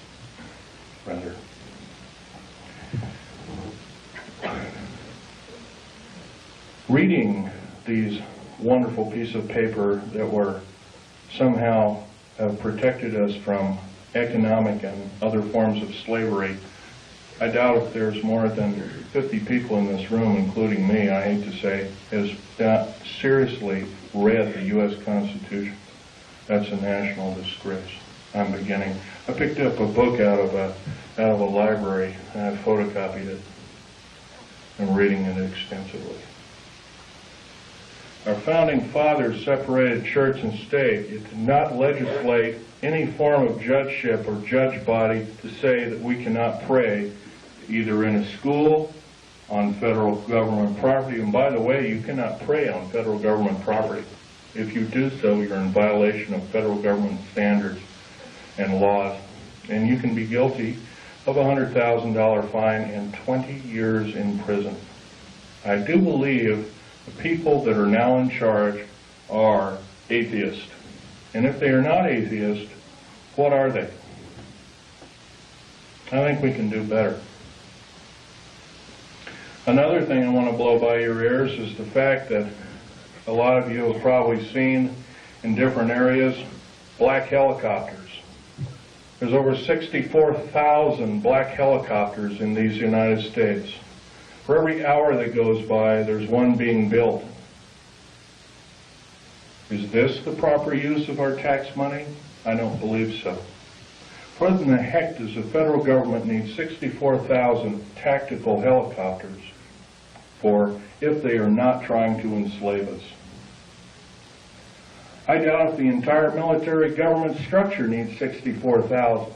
rather. Reading these wonderful pieces of paper that were somehow have protected us from economic and other forms of slavery, I doubt if there's more than 50 people in this room, including me, I hate to say, has not seriously read the U.S. Constitution. That's a national disgrace. I'm beginning. I picked up a book out of a library and I photocopied it. I'm reading it extensively. Our founding fathers separated church and state. It did not legislate any form of judgeship or judge body to say that we cannot pray either in a school, on federal government property. And by the way, you cannot pray on federal government property. If you do so, you're in violation of federal government standards and laws. And you can be guilty of a $100,000 fine and 20 years in prison. I do believe the people that are now in charge are atheists. And if they are not atheists, what are they? I think we can do better. Another thing I want to blow by your ears is the fact that a lot of you have probably seen in different areas black helicopters. There's over 64,000 black helicopters in these United States. For every hour that goes by, there's one being built. Is this the proper use of our tax money? I don't believe so. What in the heck does the federal government need 64,000 tactical helicopters for if they are not trying to enslave us? I doubt if the entire military government structure needs 64,000.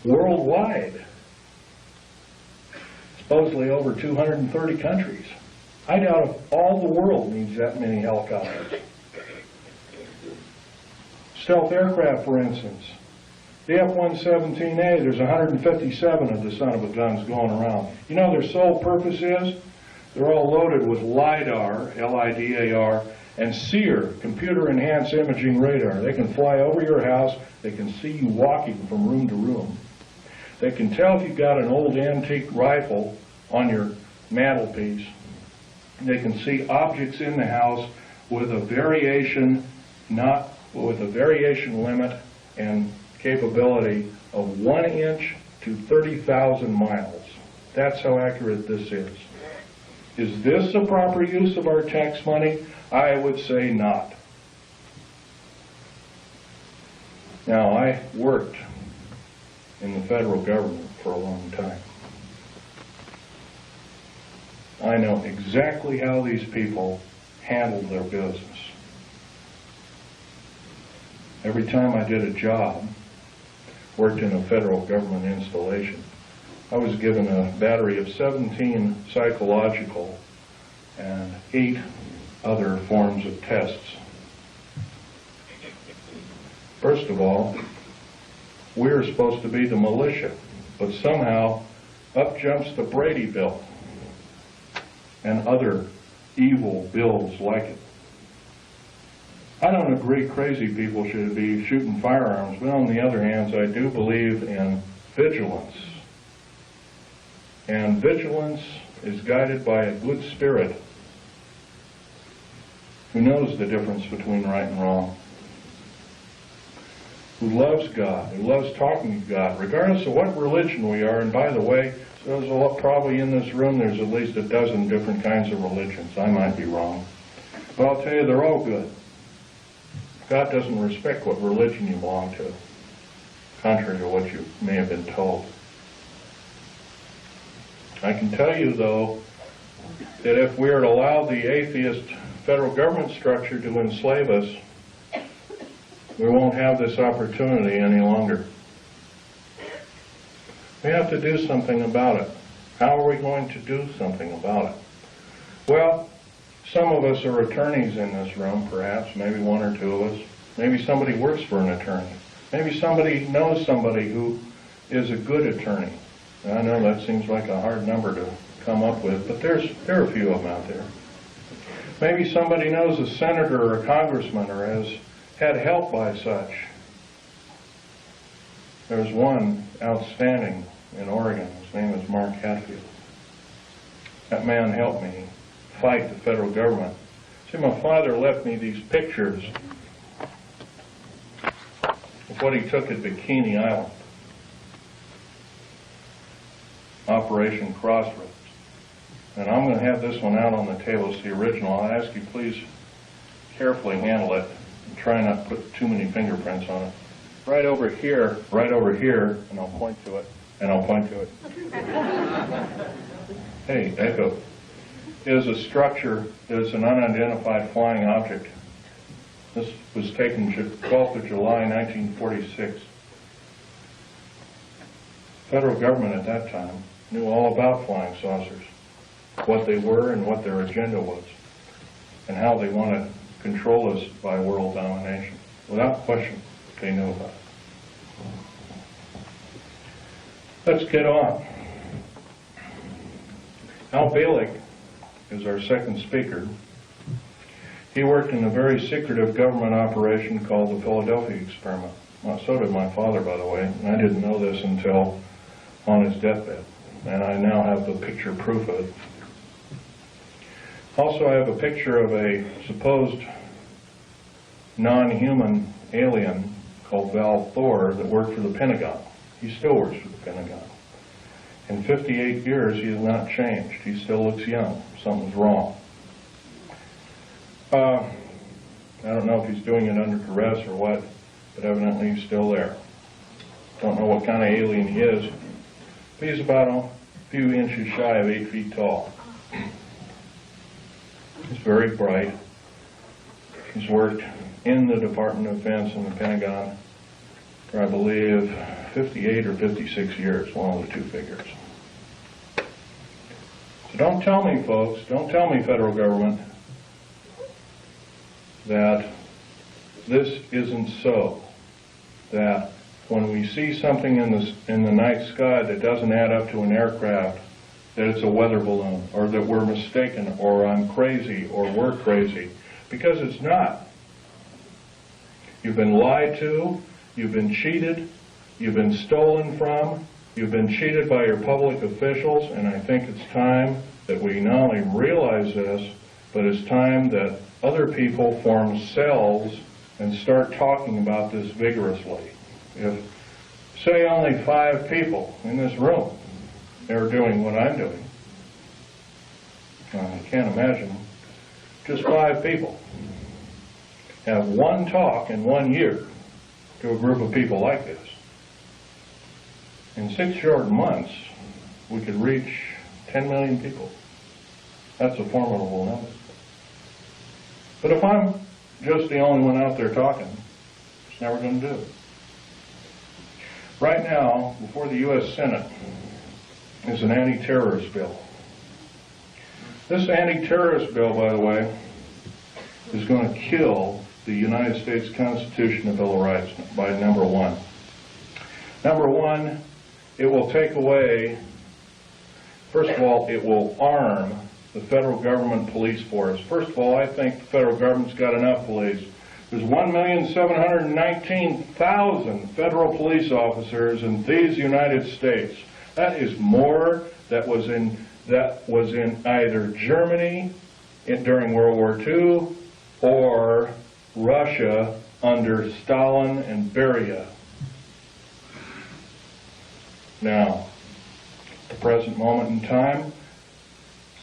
Worldwide. Supposedly over 230 countries. I doubt if all the world needs that many helicopters. Stealth aircraft, for instance. The F-117A, there's 157 of the son of a guns going around. You know their sole purpose is? They're all loaded with LIDAR, L-I-D-A-R, and SEER, computer-enhanced imaging radar. They can fly over your house. They can see you walking from room to room. They can tell if you've got an old antique rifle on your mantelpiece. They can see objects in the house with a variation, limit and capability of 1 inch to 30,000 miles. That's how accurate this is. Is this the proper use of our tax money? I would say not. Now, I worked in the federal government for a long time. I know exactly how these people handled their business. Every time I did a job, worked in a federal government installation, I was given a battery of 17 psychological and 8 other forms of tests. First of all, we're supposed to be the militia, but somehow up jumps the Brady Bill and other evil bills like it. I don't agree crazy people should be shooting firearms, but on the other hand, I do believe in vigilance. And vigilance is guided by a good spirit who knows the difference between right and wrong, who loves God, who loves talking to God, regardless of what religion we are. And by the way, there's probably in this room, there's at least a dozen different kinds of religions. I might be wrong. But I'll tell you, they're all good. God doesn't respect what religion you belong to, contrary to what you may have been told. I can tell you, though, that if we are to allow the atheist federal government structure to enslave us, we won't have this opportunity any longer. We have to do something about it. How are we going to do something about it? Well, some of us are attorneys in this room, perhaps, maybe 1 or 2 of us. Maybe somebody works for an attorney. Maybe somebody knows somebody who is a good attorney. And I know that seems like a hard number to come up with, but there are a few of them out there. Maybe somebody knows a senator or a congressman or has had help by such. There's one outstanding in Oregon. His name is Mark Hatfield. That man helped me fight the federal government. See, my father left me these pictures of what he took at Bikini Island, Operation Crossroads. And I'm going to have this one out on the table. It's the original. I'll ask you please carefully handle it and try not to put too many fingerprints on it. Right over here, and I'll point to it, and I'll point to it. Hey, echo. Is a structure that is an unidentified flying object. This was taken 12th of July, 1946. Federal government at that time knew all about flying saucers, what they were and what their agenda was, and how they wanted to control us by world domination. Without question, they knew about it. Let's get on. Al Bielek is our second speaker. He worked in a very secretive government operation called the Philadelphia Experiment. Well, so did my father, by the way, and I didn't know this until on his deathbed, and I now have the picture proof of it. Also, I have a picture of a supposed non-human alien called Val Thor that worked for the Pentagon. He still works for the Pentagon. In 58 years, he has not changed. He still looks young. Something's wrong. I don't know if he's doing it under duress or what, but evidently he's still there. Don't know what kind of alien he is. But he's about a few inches shy of 8 feet tall. He's very bright. He's worked in the Department of Defense and the Pentagon for, I believe, 58 or 56 years, one of the two figures. So don't tell me, folks, don't tell me, federal government, that this isn't so, that when we see something in the night sky that doesn't add up to an aircraft, that it's a weather balloon, or that we're mistaken, or I'm crazy, or we're crazy, because it's not. You've been lied to, you've been cheated, you've been stolen from, you've been cheated by your public officials, and I think it's time that we not only realize this, but it's time that other people form cells and start talking about this vigorously. If, say, only 5 people in this room are doing what I'm doing, I can't imagine just 5 people have one talk in 1 year to a group of people like this. in 6 short months, we could reach 10 million people. That's a formidable number. But if I'm just the only one out there talking, it's never going to do it. Right now, before the U.S. Senate is an anti-terrorist bill. This anti-terrorist bill, by the way, is going to kill the United States Constitution and Bill of Rights by number one. Number one, it will take away, first of all, it will arm the federal government police force. First of all, I think the federal government's got enough police. There's 1,719,000 federal police officers in these United States. That is more that was in either Germany during World War II or Russia under Stalin and Beria. Now, at the present moment in time,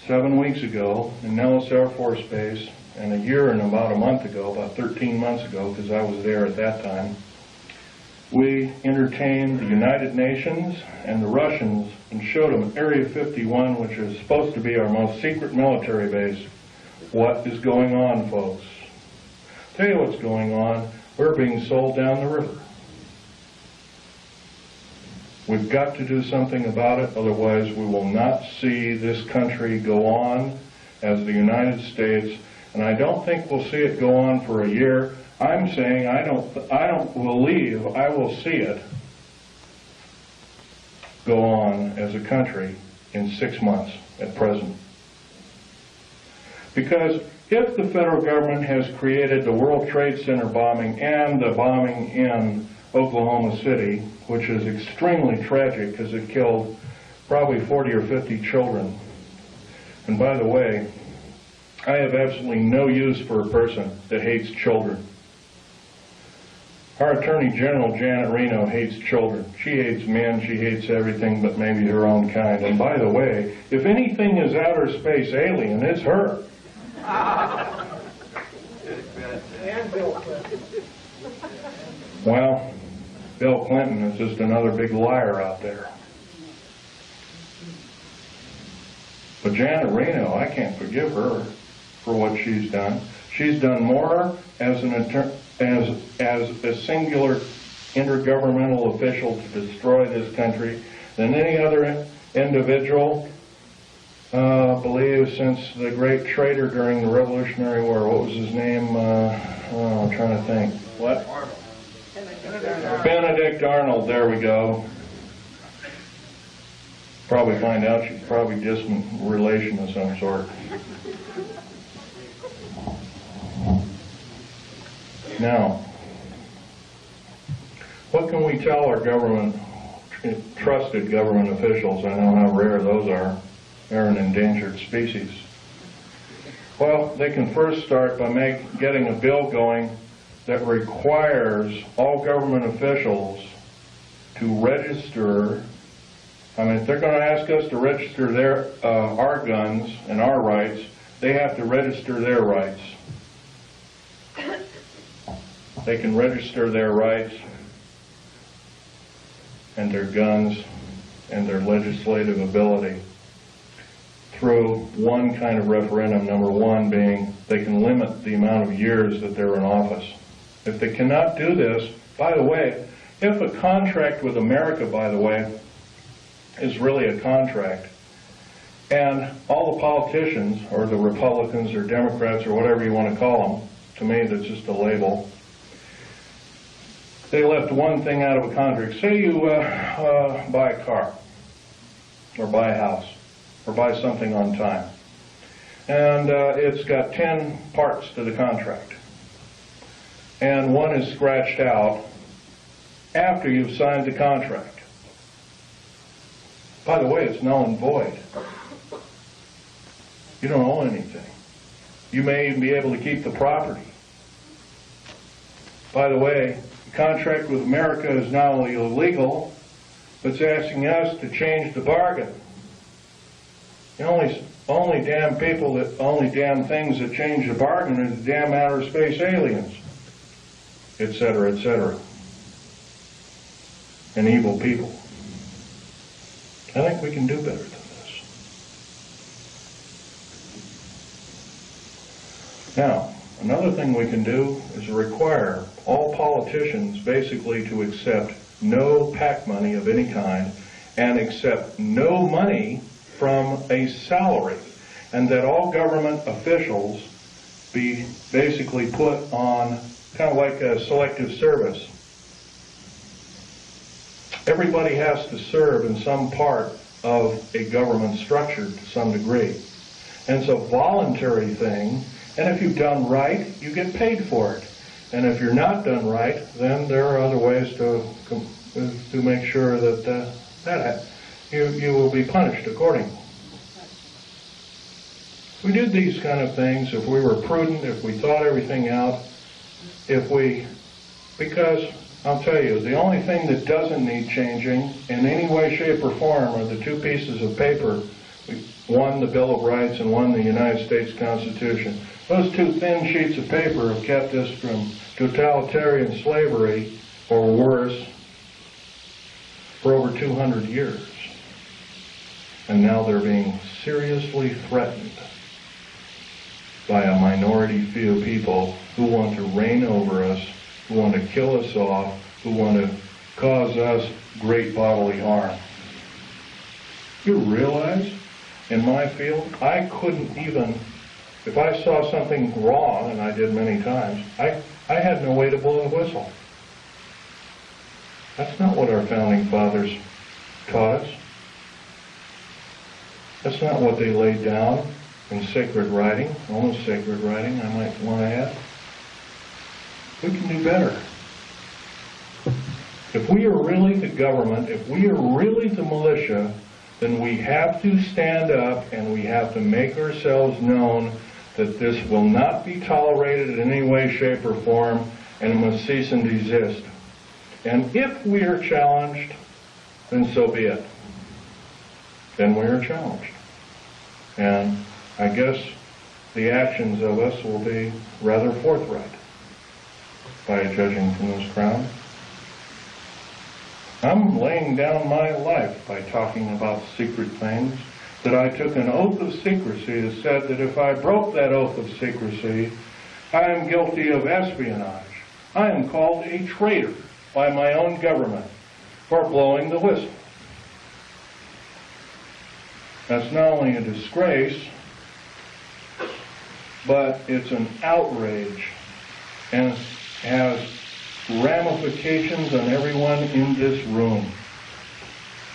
7 weeks ago in Nellis Air Force Base, and a year and about a month ago, about 13 months ago, because I was there at that time, we entertained the United Nations and the Russians and showed them Area 51, which is supposed to be our most secret military base. What is going on, folks? Tell you what's going on. We're being sold down the river. We've got to do something about it, otherwise we will not see this country go on as the United States. And I don't think we'll see it go on for a year. I'm saying I don't believe I will see it go on as a country in 6 months at present. Because if the federal government has created the World Trade Center bombing and the bombing in Oklahoma City, which is extremely tragic because it killed probably 40 or 50 children. And by the way, I have absolutely no use for a person that hates children. Our Attorney General, Janet Reno, hates children. She hates men, she hates everything but maybe her own kind. And by the way, if anything is outer space alien, it's her. Well, Bill Clinton is just another big liar out there. But Janet Reno, I can't forgive her for what she's done. She's done more as a singular intergovernmental official to destroy this country than any other individual, I believe, since the great traitor during the Revolutionary War. What was his name? I'm trying to think. What? Benedict Arnold. There we go. Probably find out she's probably distant relation of some sort. Now, what can we tell our government, trusted government officials? I know how rare those are. They're an endangered species. Well, they can first start by getting a bill going that requires all government officials to register. I mean, if they're going to ask us to register our guns and our rights, they have to register their rights. They can register their rights and their guns and their legislative ability through one kind of referendum, number one being they can limit the amount of years that they're in office. If they cannot do this, by the way, if a contract with America, by the way, is really a contract, and all the politicians, or the Republicans or Democrats or whatever you want to call them, to me that's just a label, they left one thing out of a contract. Say you buy a car, or buy a house, or buy something on time, and it's got 10 parts to the contract, and one is scratched out after you've signed the contract. By the way, it's null and void. You don't own anything. You may even be able to keep the property. By the way, the contract with America is not only illegal, but it's asking us to change the bargain. The only damn things that change the bargain are the damn outer space aliens, etc., etc., and evil people. I think we can do better than this. Now, another thing we can do is require all politicians basically to accept no PAC money of any kind and accept no money from a salary, and that all government officials be basically put on kind of like a selective service. Everybody has to serve in some part of a government structure to some degree. And it's a voluntary thing, and if you've done right, you get paid for it. And if you're not done right, then there are other ways to make sure that you will be punished accordingly. If we did these kind of things, if we were prudent, if we thought everything out, because I'll tell you, the only thing that doesn't need changing in any way, shape, or form are the two pieces of paper, one the Bill of Rights and one the United States Constitution. Those two thin sheets of paper have kept us from totalitarian slavery, or worse, for over 200 years. And now they're being seriously threatened by a minority few people who want to reign over us, who want to kill us off, who want to cause us great bodily harm. You realize, in my field, I couldn't even, if I saw something wrong, and I did many times, I had no way to blow the whistle. That's not what our founding fathers taught us. That's not what they laid down in sacred writing, almost sacred writing, I might want to add. We can do better. If we are really the government, if we are really the militia, then we have to stand up and we have to make ourselves known that this will not be tolerated in any way, shape, or form, and it must cease and desist. And if we are challenged, then so be it. Then we are challenged. And I guess the actions of us will be rather forthright, by judging from this crowd. I'm laying down my life by talking about secret things, that I took an oath of secrecy that said that if I broke that oath of secrecy, I am guilty of espionage. I am called a traitor by my own government for blowing the whistle. That's not only a disgrace, but it's an outrage and has ramifications on everyone in this room.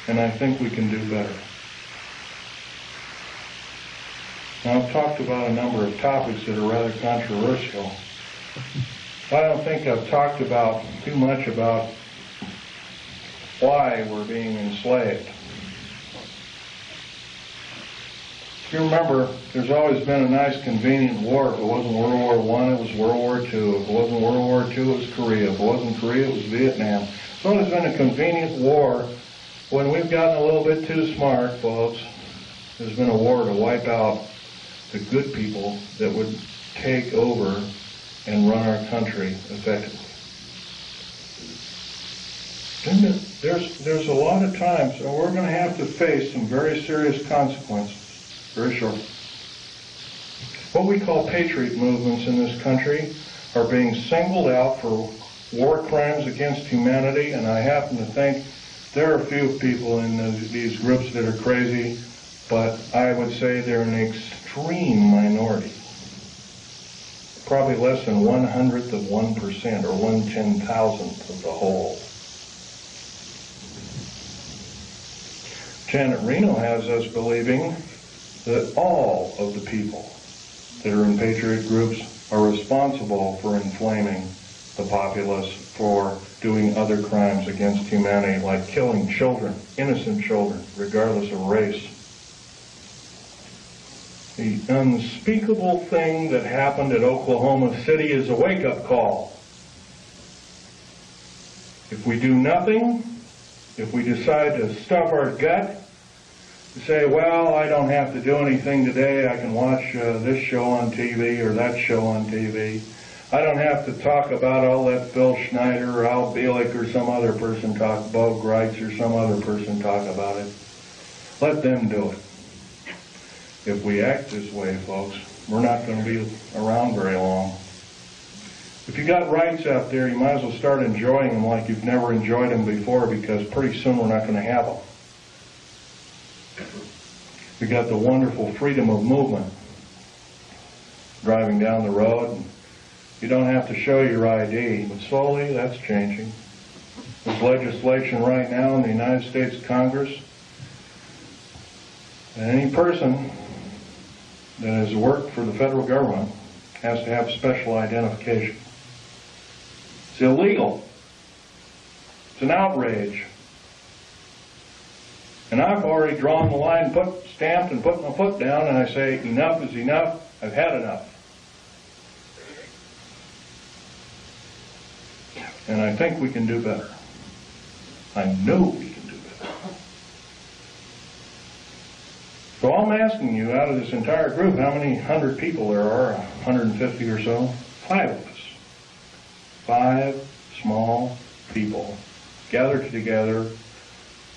And I think we can do better. Now, I've talked about a number of topics that are rather controversial. I don't think I've talked about too much about why we're being enslaved. If you remember, there's always been a nice convenient war. If it wasn't World War I, it was World War II. If it wasn't World War II, it was Korea. If it wasn't Korea, it was Vietnam. It's always been a convenient war. When we've gotten a little bit too smart, folks, there's been a war to wipe out the good people that would take over and run our country effectively. There's a lot of times, and we're going to have to face some very serious consequences. Very short. What we call patriot movements in this country are being singled out for war crimes against humanity, and I happen to think there are a few people in these groups that are crazy, but I would say they're an extreme minority. Probably less than 1/100 of 1% or 1/10,000th of the whole. Janet Reno has us believing that all of the people that are in patriot groups are responsible for inflaming the populace, for doing other crimes against humanity, like killing children, innocent children, regardless of race. The unspeakable thing that happened at Oklahoma City is a wake-up call. If we do nothing, if we decide to stuff our gut, to say, well, I don't have to do anything today, I can watch this show on TV or that show on TV. I don't have to talk about, I'll let Phil Schneider or Al Bielek or some other person talk, Bo Greitz or some other person talk about it. Let them do it. If we act this way, folks, we're not going to be around very long. If you got rights out there, you might as well start enjoying them like you've never enjoyed them before, because pretty soon we're not going to have them. We got the wonderful freedom of movement. Driving down the road, and you don't have to show your ID, but slowly that's changing. There's legislation right now in the United States Congress that any person that has worked for the federal government has to have special identification. It's illegal. It's an outrage. And I've already drawn the line, stamped and put my foot down, and I say, enough is enough. I've had enough. And I think we can do better. I know we can do better. So I'm asking you, out of this entire group, how many 100 people there are, 150 or so? 5 of us. 5 small people gather together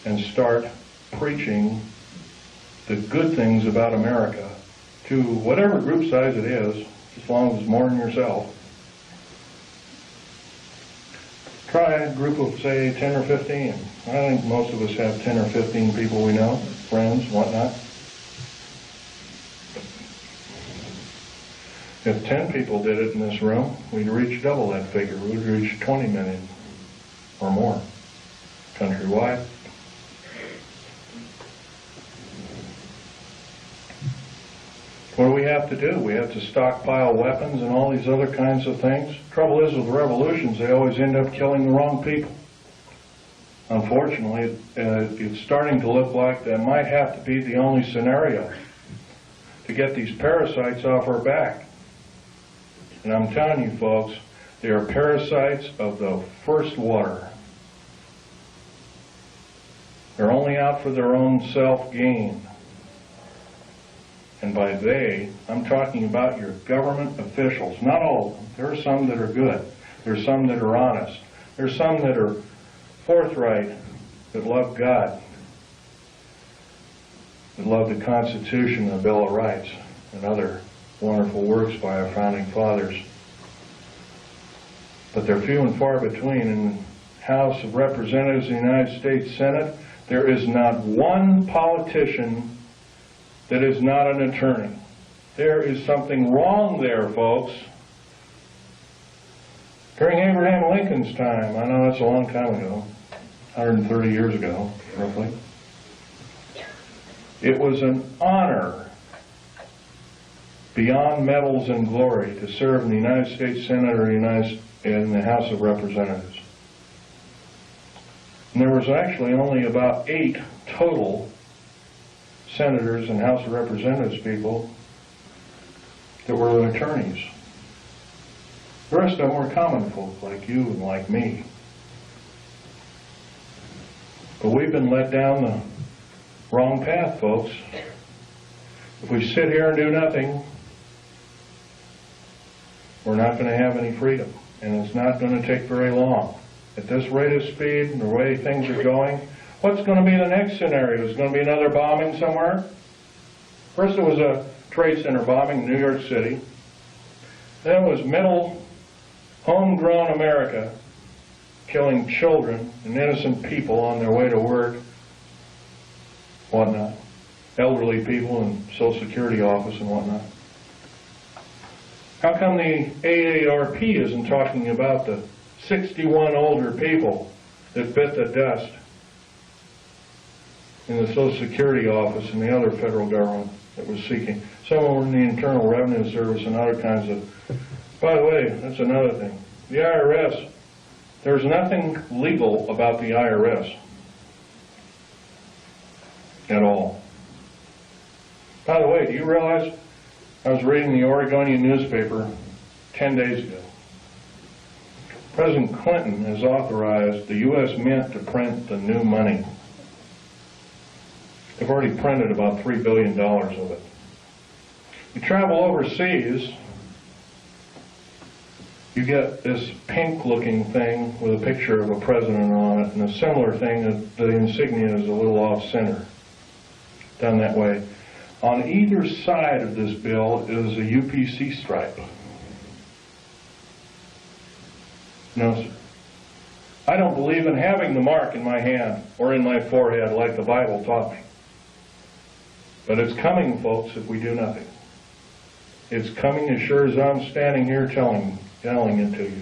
and start preaching the good things about America to whatever group size it is, as long as it's more than yourself. Try a group of, say, 10 or 15. I think most of us have 10 or 15 people we know, friends, whatnot. If 10 people did it in this room, we'd reach double that figure. We'd reach 20 million or more countrywide. What do we have to do? We have to stockpile weapons and all these other kinds of things. Trouble is with revolutions, they always end up killing the wrong people. Unfortunately, it's starting to look like that might have to be the only scenario to get these parasites off our back. And I'm telling you folks, they are parasites of the first water. They're only out for their own self-gain. And by they, I'm talking about your government officials. Not all of them. There are some that are good. There are some that are honest. There are some that are forthright, that love God, that love the Constitution and the Bill of Rights, and other wonderful works by our founding fathers. But they're few and far between. In the House of Representatives in the United States Senate, there is not one politician that is not an attorney. There is something wrong there, folks. During Abraham Lincoln's time, I know that's a long time ago, 130 years ago, roughly, it was an honor beyond medals and glory to serve in the United States Senate or in the House of Representatives. And there was actually only about 8 total senators and House of Representatives people that were attorneys. The rest of them were common folk like you and like me. But we've been led down the wrong path, folks. If we sit here and do nothing, we're not going to have any freedom. And it's not going to take very long. At this rate of speed and the way things are going, what's going to be the next scenario? Is it going to be another bombing somewhere? First it was a trade center bombing in New York City. Then it was middle, homegrown America killing children and innocent people on their way to work, whatnot. Elderly people in Social Security office and whatnot. How come the AARP isn't talking about the 61 older people that bit the dust in the Social Security office and the other federal government that was seeking? Some of them were in the Internal Revenue Service and other kinds of... By the way, that's another thing. The IRS, there's nothing legal about the IRS at all. By the way, do you realize, I was reading the Oregonian newspaper 10 days ago. President Clinton has authorized the U.S. Mint to print the new money. They've already printed about $3 billion of it. You travel overseas, you get this pink-looking thing with a picture of a president on it, and a similar thing that the insignia is a little off-center. done that way. On either side of this bill is a UPC stripe. No, sir. I don't believe in having the mark in my hand or in my forehead like the Bible taught me. But it's coming, folks, if we do nothing. It's coming as sure as I'm standing here telling it to you.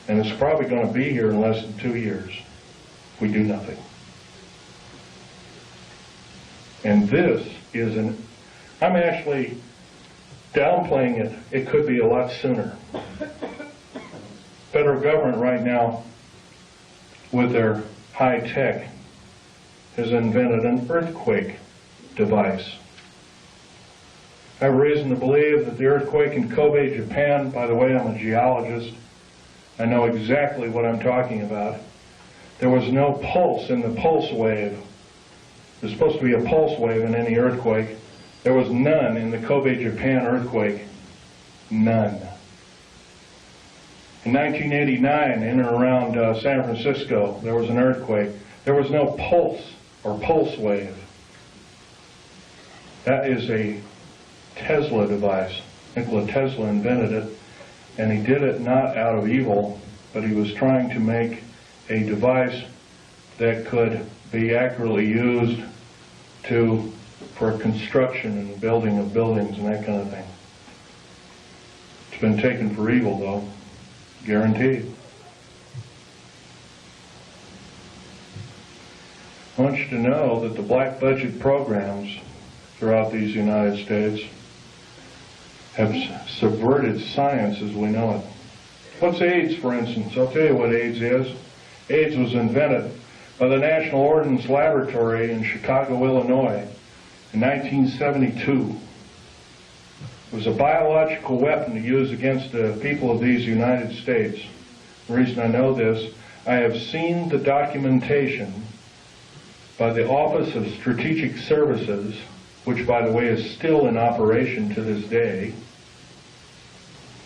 And it's probably going to be here in less than 2 years if we do nothing. And this is I'm actually downplaying it. It could be a lot sooner. Federal government right now, with their high tech, has invented an earthquake device. I have reason to believe that the earthquake in Kobe, Japan, by the way, I'm a geologist, I know exactly what I'm talking about. There was no pulse in the pulse wave. There's supposed to be a pulse wave in any earthquake. There was none in the Kobe, Japan earthquake. None. In 1989, in and around San Francisco, there was an earthquake. There was no pulse or pulse wave. That is a Tesla device. Nikola Tesla invented it, and he did it not out of evil, but he was trying to make a device that could be accurately used for construction and building of buildings and that kind of thing. It's been taken for evil, though, guaranteed. I want you to know that the black budget programs throughout these United States have subverted science as we know it. What's AIDS, for instance? I'll tell you what AIDS is. AIDS was invented by the National Ordnance Laboratory in Chicago, Illinois in 1972. It was a biological weapon to use against the people of these United States. The reason I know this, I have seen the documentation by the Office of Strategic Services, which by the way is still in operation to this day,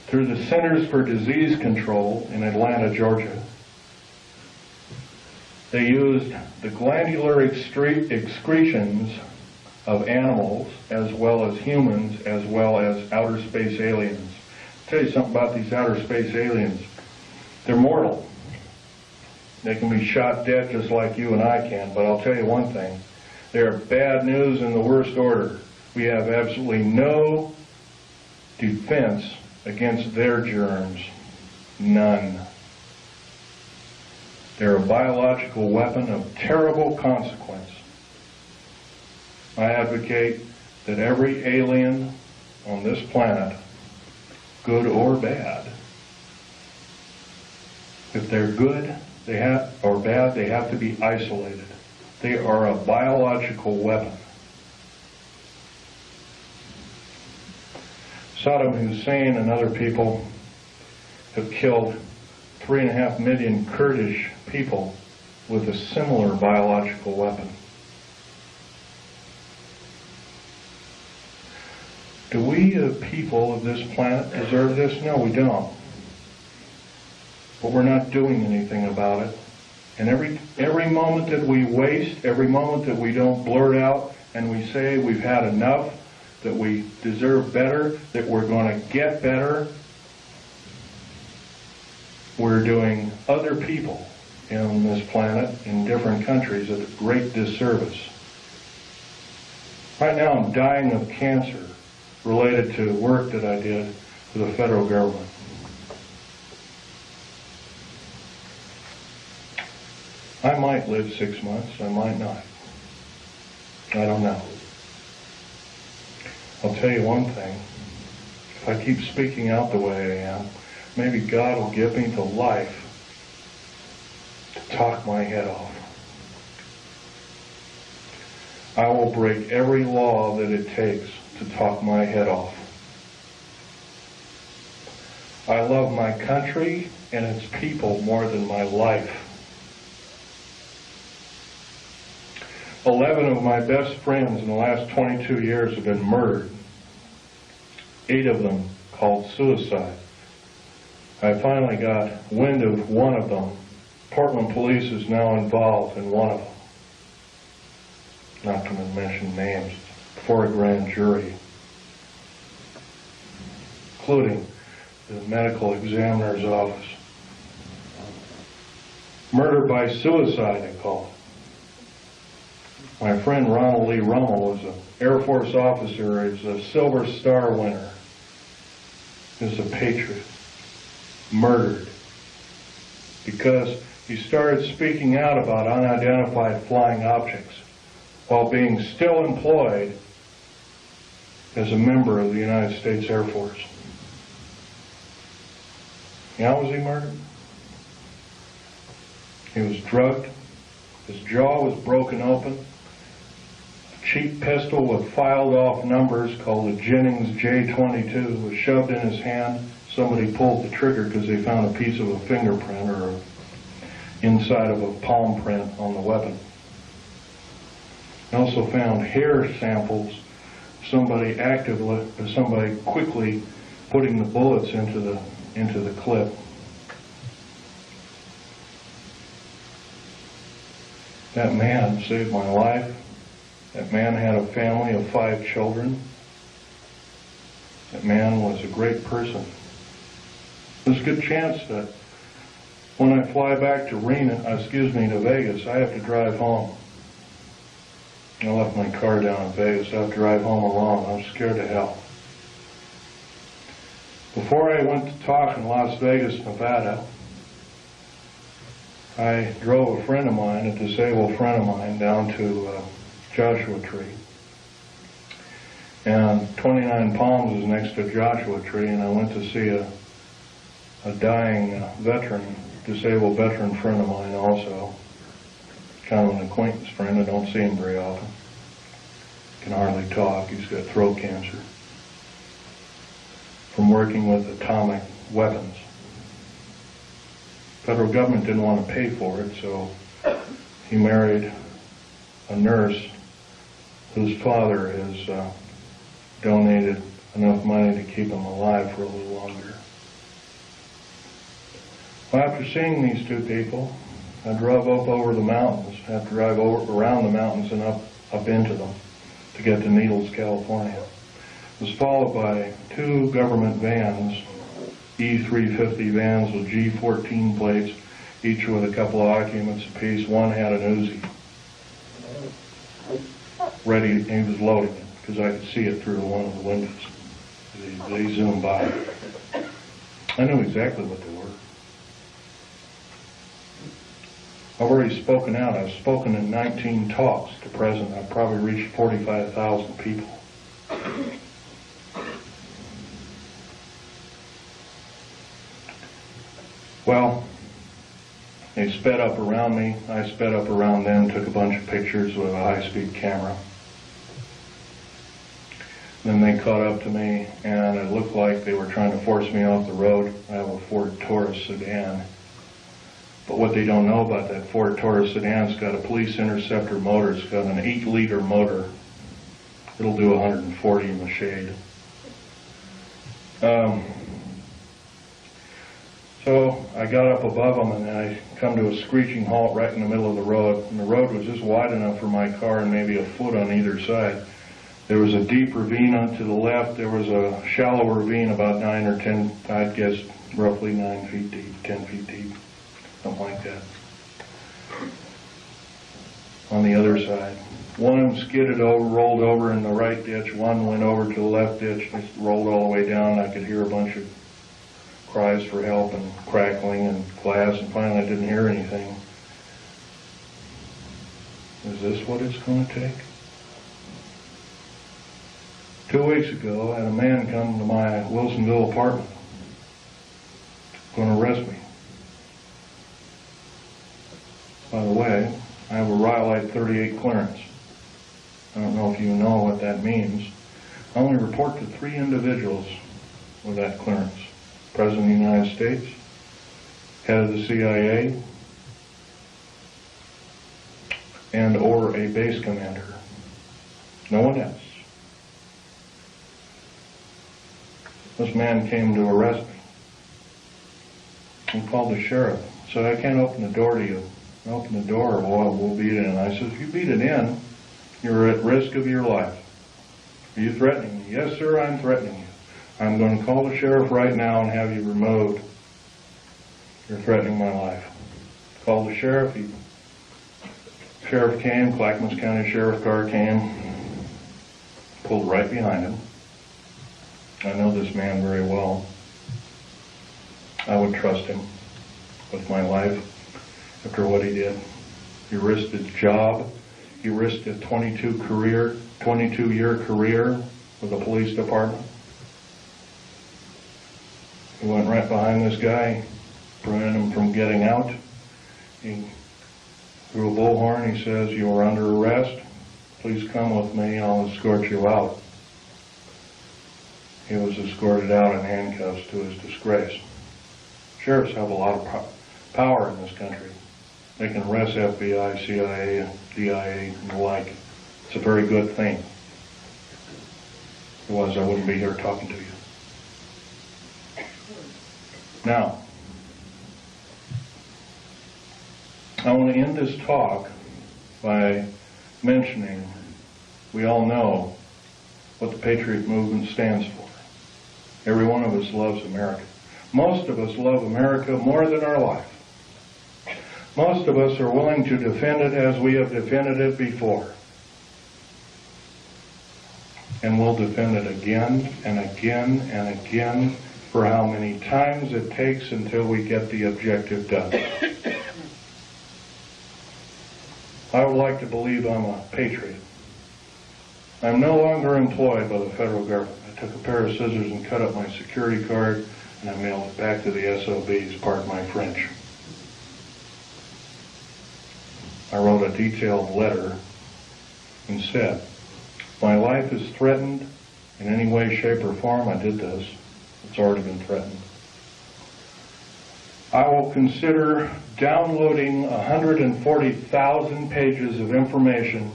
through the Centers for Disease Control in Atlanta, Georgia. They used the glandular excretions of animals as well as humans as well as outer space aliens. I'll tell you something about these outer space aliens. They're mortal. They can be shot dead just like you and I can, but I'll tell you one thing. They're bad news in the worst order. We have absolutely no defense against their germs. None. They're a biological weapon of terrible consequence. I advocate that every alien on this planet, good or bad, if they're good or bad, they have to be isolated. They are a biological weapon. Saddam Hussein and other people have killed 3.5 million Kurdish people with a similar biological weapon. Do we, the people of this planet, deserve this? No, we don't. But we're not doing anything about it. And every moment that we waste, every moment that we don't blurt out and we say we've had enough, that we deserve better, that we're going to get better, we're doing other people on this planet in different countries a great disservice. Right now I'm dying of cancer related to work that I did for the federal government. I might live 6 months, I might not. I don't know. I'll tell you one thing. If I keep speaking out the way I am, maybe God will give me the life to talk my head off. I will break every law that it takes to talk my head off. I love my country and its people more than my life. 11 of my best friends in the last 22 years have been murdered. 8 of them called suicide. I finally got wind of one of them. Portland police is now involved in one of them. not going to mention names, before a grand jury, including the medical examiner's office. Murder by suicide, they call it. My friend Ronald Lee Rummel was an Air Force officer. He's a Silver Star winner. He's a patriot. Murdered because he started speaking out about unidentified flying objects while being still employed as a member of the United States Air Force. How was he murdered? He was drugged. His jaw was broken open. A cheap pistol with filed off numbers called a Jennings J-22 was shoved in his hand. Somebody pulled the trigger because they found a piece of a fingerprint or inside of a palm print on the weapon. They also found hair samples. Somebody quickly putting the bullets into the clip. That man saved my life. That man had a family of 5 children. That man was a great person. There's a good chance that when I fly back to Vegas, I have to drive home. I left my car down in Vegas. I have to drive home alone. I'm scared to hell. Before I went to talk in Las Vegas, Nevada, I drove a friend of mine, a disabled friend of mine, down to Joshua Tree. And 29 Palms is next to Joshua Tree, and I went to see a dying disabled veteran friend of mine also. Kind of an acquaintance friend. I don't see him very often. Can hardly talk. He's got throat cancer from working with atomic weapons. Federal government didn't want to pay for it, so he married a nurse whose father has donated enough money to keep him alive for a little longer. Well, after seeing these 2 people, I drove up over the mountains. I had to drive around the mountains and up into them to get to Needles, California. It was followed by 2 government vans, E350 vans with G14 plates, each with a couple of occupants apiece. One had an Uzi. Ready, he was loading it, because I could see it through one of the windows. They zoomed by. I knew exactly what they were. I've already spoken out. I've spoken in 19 talks to present. I've probably reached 45,000 people. Well, they sped up around me. I sped up around them, took a bunch of pictures with a high-speed camera. Then they caught up to me, and it looked like they were trying to force me off the road. I have a Ford Taurus sedan. But what they don't know about that Ford Taurus sedan, it's got a police interceptor motor. It's got an 8-liter motor. It'll do 140 in the shade. So I got up above them, and I come to a screeching halt right in the middle of the road. And the road was just wide enough for my car and maybe a foot on either side. There was a deep ravine to the left. There was a shallow ravine about 9 or 10, I'd guess roughly 9 feet deep, 10 feet deep, something like that. On the other side. One of them skidded over, rolled over in the right ditch. One went over to the left ditch and rolled all the way down. I could hear a bunch of cries for help and crackling and glass, and finally I didn't hear anything. Is this what it's going to take? 2 weeks ago, I had a man come to my Wilsonville apartment, going to arrest me. By the way, I have a Rhyolite 38 clearance. I don't know if you know what that means. I only report to 3 individuals with that clearance. President of the United States, head of the CIA, and or a base commander. No one else. This man came to arrest me. He called the sheriff. Said, I can't open the door to you. I opened the door, well, we'll beat it in. I said, if you beat it in, You're at risk of your life. Are you threatening me? Yes, sir, I'm threatening you. I'm going to call the sheriff right now and have you removed. You're threatening my life. Called the sheriff. Sheriff came, Clackamas County Sheriff car came, pulled right behind him. I know this man very well. I would trust him with my life after what he did. He risked his job. He risked a 22-year career with the police department. He went right behind this guy, prevented him from getting out. He threw a bullhorn. He says, "You are under arrest. Please come with me. I'll escort you out." He was escorted out in handcuffs to his disgrace. Sheriffs have a lot of power in this country. They can arrest FBI, CIA, DIA, and the like. It's a very good thing. If it was, I wouldn't be here talking to you. Now, I want to end this talk by mentioning we all know what the Patriot Movement stands for. Every one of us loves America. Most of us love America more than our life. Most of us are willing to defend it as we have defended it before. And we'll defend it again and again and again for how many times it takes until we get the objective done. I would like to believe I'm a patriot. I'm no longer employed by the federal government. I took a pair of scissors and cut up my security card, and I mailed it back to the SOBs, pardon my French. I wrote a detailed letter and said, "If my life is threatened in any way, shape, or form," I did this, it's already been threatened, "I will consider downloading 140,000 pages of information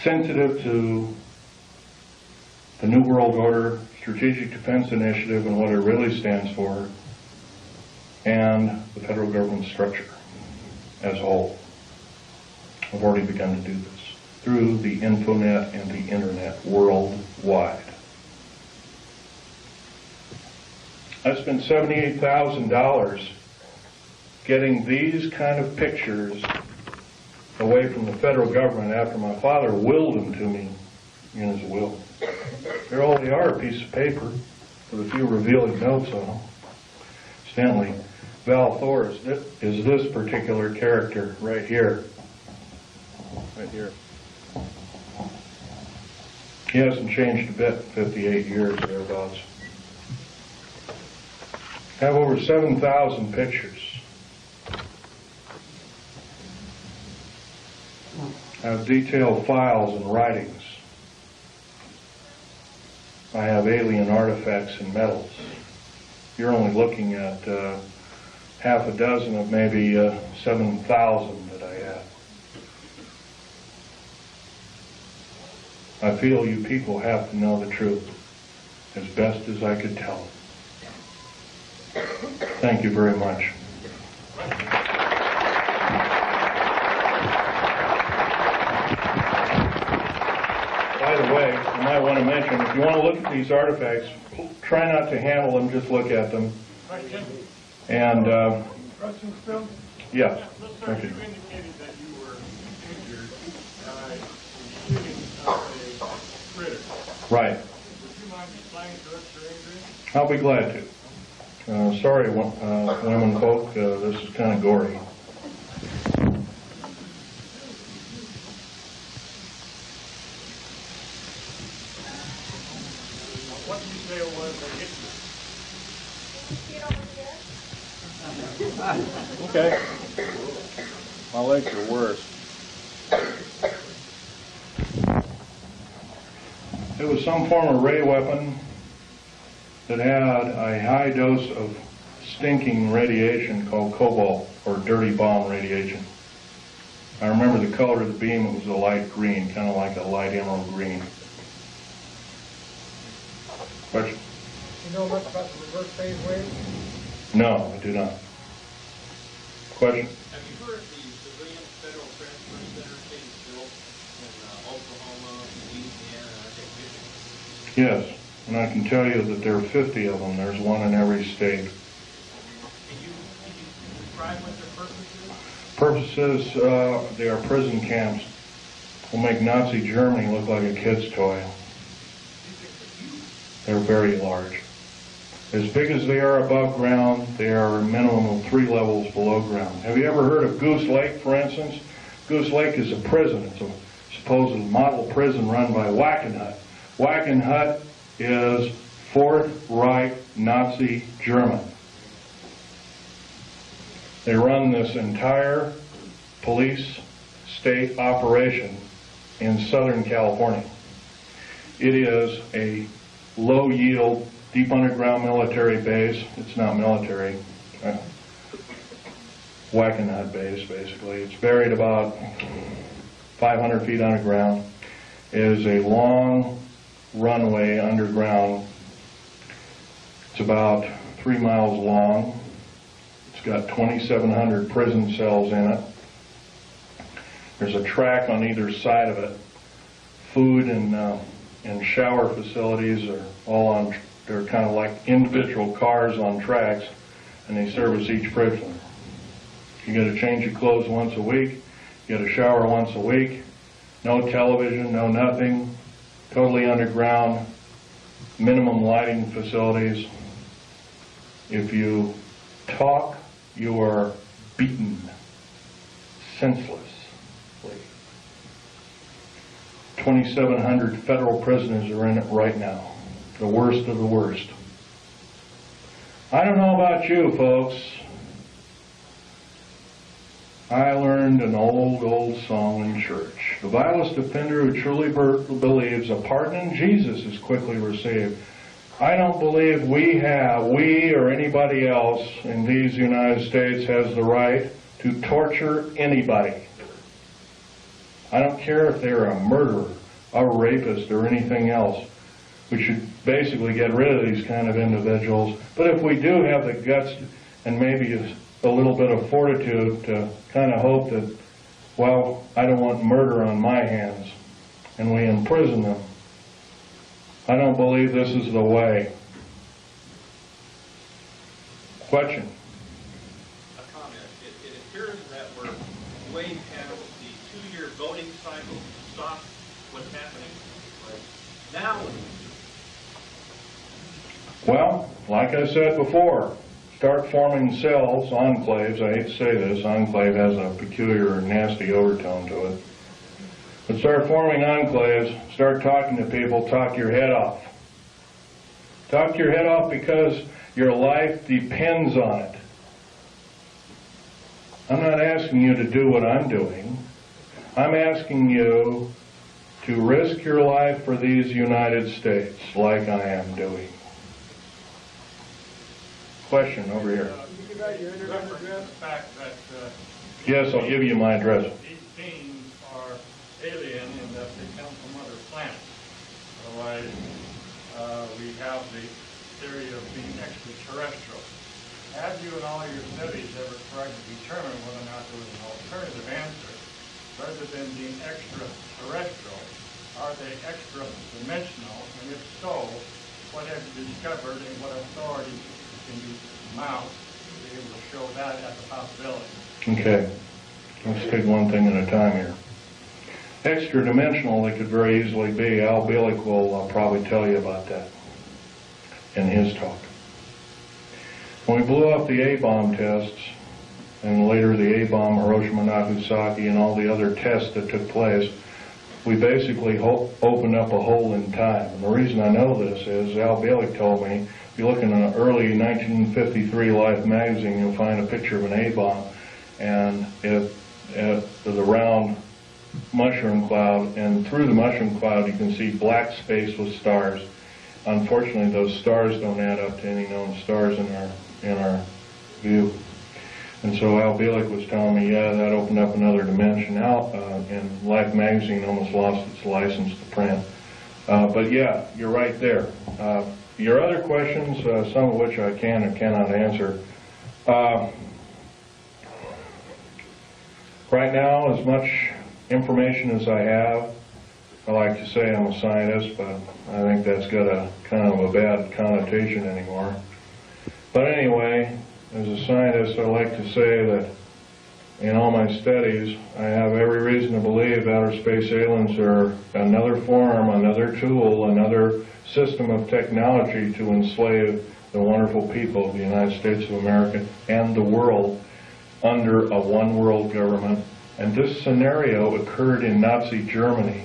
sensitive to the New World Order, Strategic Defense Initiative, and what it really stands for, and the federal government structure as a whole." I've already begun to do this through the Infonet and the Internet worldwide. I spent $78,000 getting these kind of pictures away from the federal government after my father willed them to me in his will. There all they are, a piece of paper with a few revealing notes on them. Stanley, Val Thor is this particular character right here. Right here. He hasn't changed a bit, 58 years thereabouts. I have over 7,000 pictures. I have detailed files and writings. I have alien artifacts and medals. You're only looking at half a dozen of maybe 7,000 that I have. I feel you people have to know the truth as best as I could tell it. Thank you very much. By the way, I might want to mention, if you want to look at these artifacts, try not to handle them, just look at them. And, Questions still? yes. Thank you. You indicated that you were injured by shooting of a critter. Right. Would you mind explaining to us your injury? I'll be glad to. Sorry, women folk, this is kind of gory. What did you say it was that hit you? Okay. My legs are worse. It was some form of ray weapon that had a high dose of stinking radiation called cobalt, or dirty bomb radiation. I remember the color of the beam. It was a light green, kind of like a light emerald green. Question? You know much about the reverse phase wave? No, I do not. Question? Have you heard the civilian federal transfer center case built? Yes, and I can tell you that there are 50 of them. There's one in every state. Can you describe what their purpose is? Purposes, they are prison camps. Will make Nazi Germany look like a kid's toy. They're very large. As big as they are above ground, they are a minimum of 3 levels below ground. Have you ever heard of Goose Lake, for instance? Goose Lake is a prison. It's a supposed model prison run by Wackenhut. Wackenhut is Fourth Reich Nazi German. They run this entire police state operation in Southern California. It is a low-yield, deep underground military base. It's not military. Wackenhut base, basically. It's buried about 500 feet underground. It is a long runway underground. It's about 3 miles long. It's got 2,700 prison cells in it. There's a track on either side of it. Food and shower facilities are all on, they're kind of like individual cars on tracks, and they service each prisoner. You got to change your clothes once a week. You got to shower once a week. No television, no nothing. Totally underground. Minimum lighting facilities. If you talk, you are beaten senselessly. 2,700 federal prisoners are in it right now. The worst of the worst. I don't know about you, folks. I learned an old song in church. The vilest offender who truly believes a pardon in Jesus is quickly received. I don't believe we or anybody else in these United States has the right to torture anybody. I don't care if they're a murderer, a rapist, or anything else. We should basically get rid of these kind of individuals. But if we do have the guts and maybe a little bit of fortitude to kind of hope that, well, I don't want murder on my hands, and we imprison them, I don't believe this is the way. Question? A comment. It appears that we're way past the 2-year voting cycle to stop what's happening. Right now, Well, like I said before, start forming cells, enclaves. I hate to say this, enclave has a peculiar nasty overtone to it. But start forming enclaves, start talking to people, talk your head off. Talk your head off because your life depends on it. I'm not asking you to do what I'm doing. I'm asking you to risk your life for these United States like I am doing. Question over here. You give out your internet address? The fact that Yes, I'll give you my address. these beings are alien in that they come from other planets. Otherwise, we have the theory of being extraterrestrial. Have you in all your studies ever tried to determine whether or not there was an alternative answer? Rather than being extraterrestrial, are they extra-dimensional? And if so, what have you discovered and what authority can you mount to be able to show that as a possibility? Okay, let's take one thing at a time here. Extra-dimensional, they could very easily be. Al Bielek will probably tell you about that in his talk. When we blew up the A-bomb tests, and later the A-bomb, Hiroshima, Nagasaki, and all the other tests that took place, we basically opened up a hole in time. And the reason I know this is Al Bielek told me, if you look in an early 1953 Life magazine, you'll find a picture of an A-bomb, and it was a round mushroom cloud, and through the mushroom cloud you can see black space with stars. Unfortunately, those stars don't add up to any known stars in our view. And so Al Bielek was telling me, yeah, that opened up another dimension. And Life magazine almost lost its license to print. But yeah, you're right there. Your other questions, some of which I can or cannot answer. Right now, as much information as I have, I like to say I'm a scientist, but I think that's got a kind of a bad connotation anymore. But anyway, as a scientist, I like to say that in all my studies, I have every reason to believe outer space aliens are another form, another tool, another system of technology to enslave the wonderful people of the United States of America and the world under a one-world government. And this scenario occurred in Nazi Germany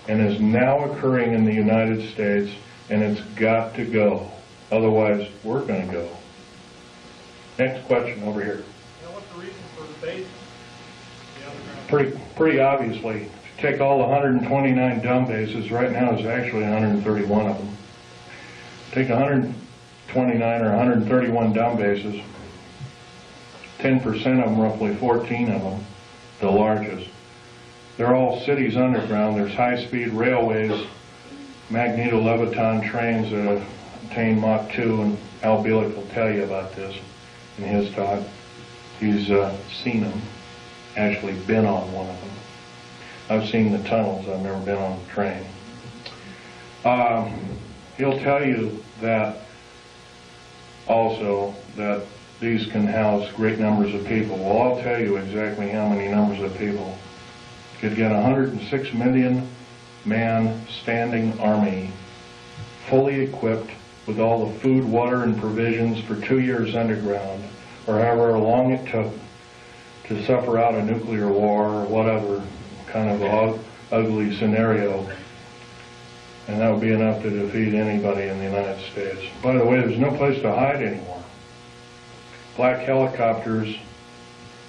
and is now occurring in the United States, and it's got to go. Otherwise, we're going to go. Next question over here. Now, what's the reason for the base? The underground? Pretty obviously, if you take all the 129 dumb bases, right now there's actually 131 of them. Take 129 or 131 dumb bases, 10% of them, roughly 14 of them, the largest. They're all cities underground. There's high-speed railways, magneto-leviton trains that have attained Mach 2, and Al Bielek will tell you about this in his talk. He's seen them, actually been on one of them. I've seen the tunnels, I've never been on a train. He'll tell you that also that these can house great numbers of people. Well, I'll tell you exactly how many numbers of people. You could get 106 million man standing army, fully equipped with all the food, water, and provisions for 2 years underground, or however long it took to suffer out a nuclear war or whatever kind of ugly scenario. And that would be enough to defeat anybody in the United States. By the way, there's no place to hide anymore. Black helicopters,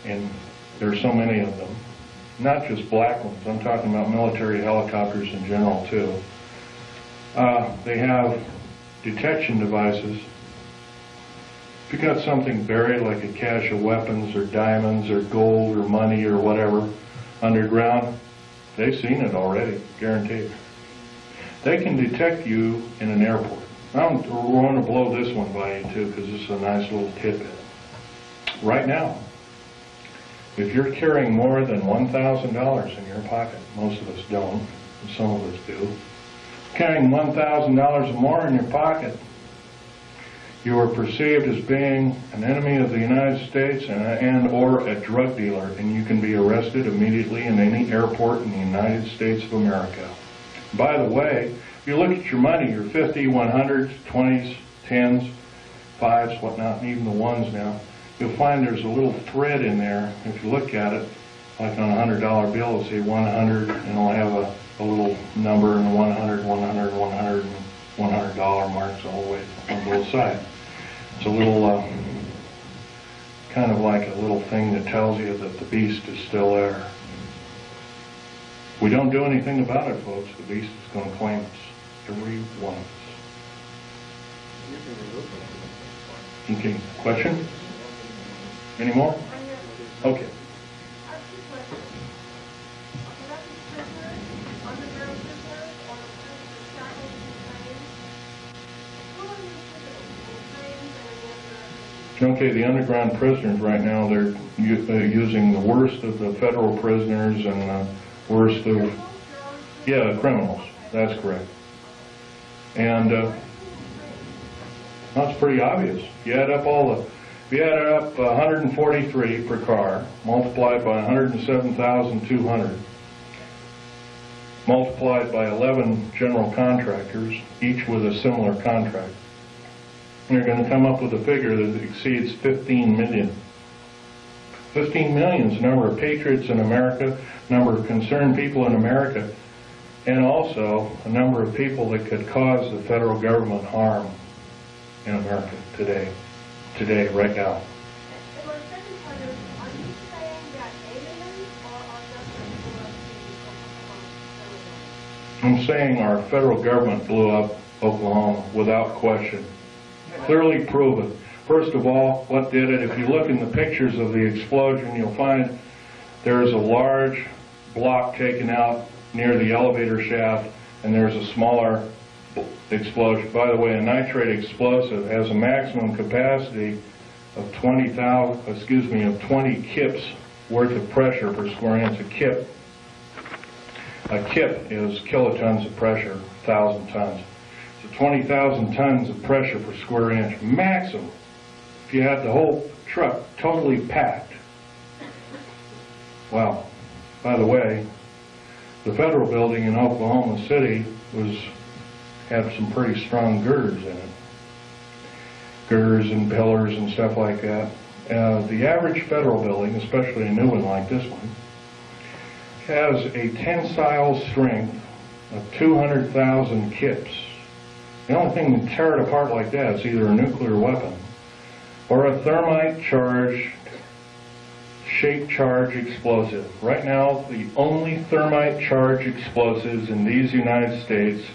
and there's so many of them. Not just black ones, I'm talking about military helicopters in general too. They have detection devices. If you got something buried like a cache of weapons or diamonds or gold or money or whatever underground, they've seen it already, guaranteed. They can detect you in an airport. I'm going to blow this one by you too, because this is a nice little tidbit. Right now, if you're carrying more than $1,000 in your pocket, most of us don't, and some of us do, carrying $1,000 or more in your pocket, you are perceived as being an enemy of the United States and or a drug dealer, and you can be arrested immediately in any airport in the United States of America. By the way, if you look at your money, your 50, 100s, 20s, 10s, 5s, whatnot, and even the ones now, you'll find there's a little thread in there. If you look at it, like on a $100 bill, it'll say 100, and it'll have a little number and 100, 100, 100, and $100 marks all the way on both sides. It's a little, kind of like a little thing that tells you that the beast is still there. We don't do anything about it, folks. The beast is going to claim us, every one of us. Okay, question? Any more? Okay. Okay, the underground prisoners right now, they're using the worst of the federal prisoners and the worst of, yeah, criminals. That's correct. And that's pretty obvious. You add up if you add up 143 per car, multiplied by 107,200, multiplied by 11 general contractors, each with a similar contract, you're going to come up with a figure that exceeds 15 million. 15 million is the number of patriots in America, number of concerned people in America, and also a number of people that could cause the federal government harm in America today, right now. I'm saying our federal government blew up Oklahoma without question. Clearly proven. First of all, what did it? If you look in the pictures of the explosion, you'll find there's a large block taken out near the elevator shaft, and there's a smaller explosion. By the way, a nitrate explosive has a maximum capacity of 20 kips worth of pressure per square inch. A kip. A kip is kilotons of pressure, 1,000 tons. So 20,000 tons of pressure per square inch, maximum. If you had the whole truck totally packed. Wow. By the way, the federal building in Oklahoma City had some pretty strong girders in it. Girders and pillars and stuff like that. The average federal building, especially a new one like this one, has a tensile strength of 200,000 kips. The only thing that can tear it apart like that is either a nuclear weapon or a thermite charge, shape charge explosive. Right now, the only thermite charge explosives in these United States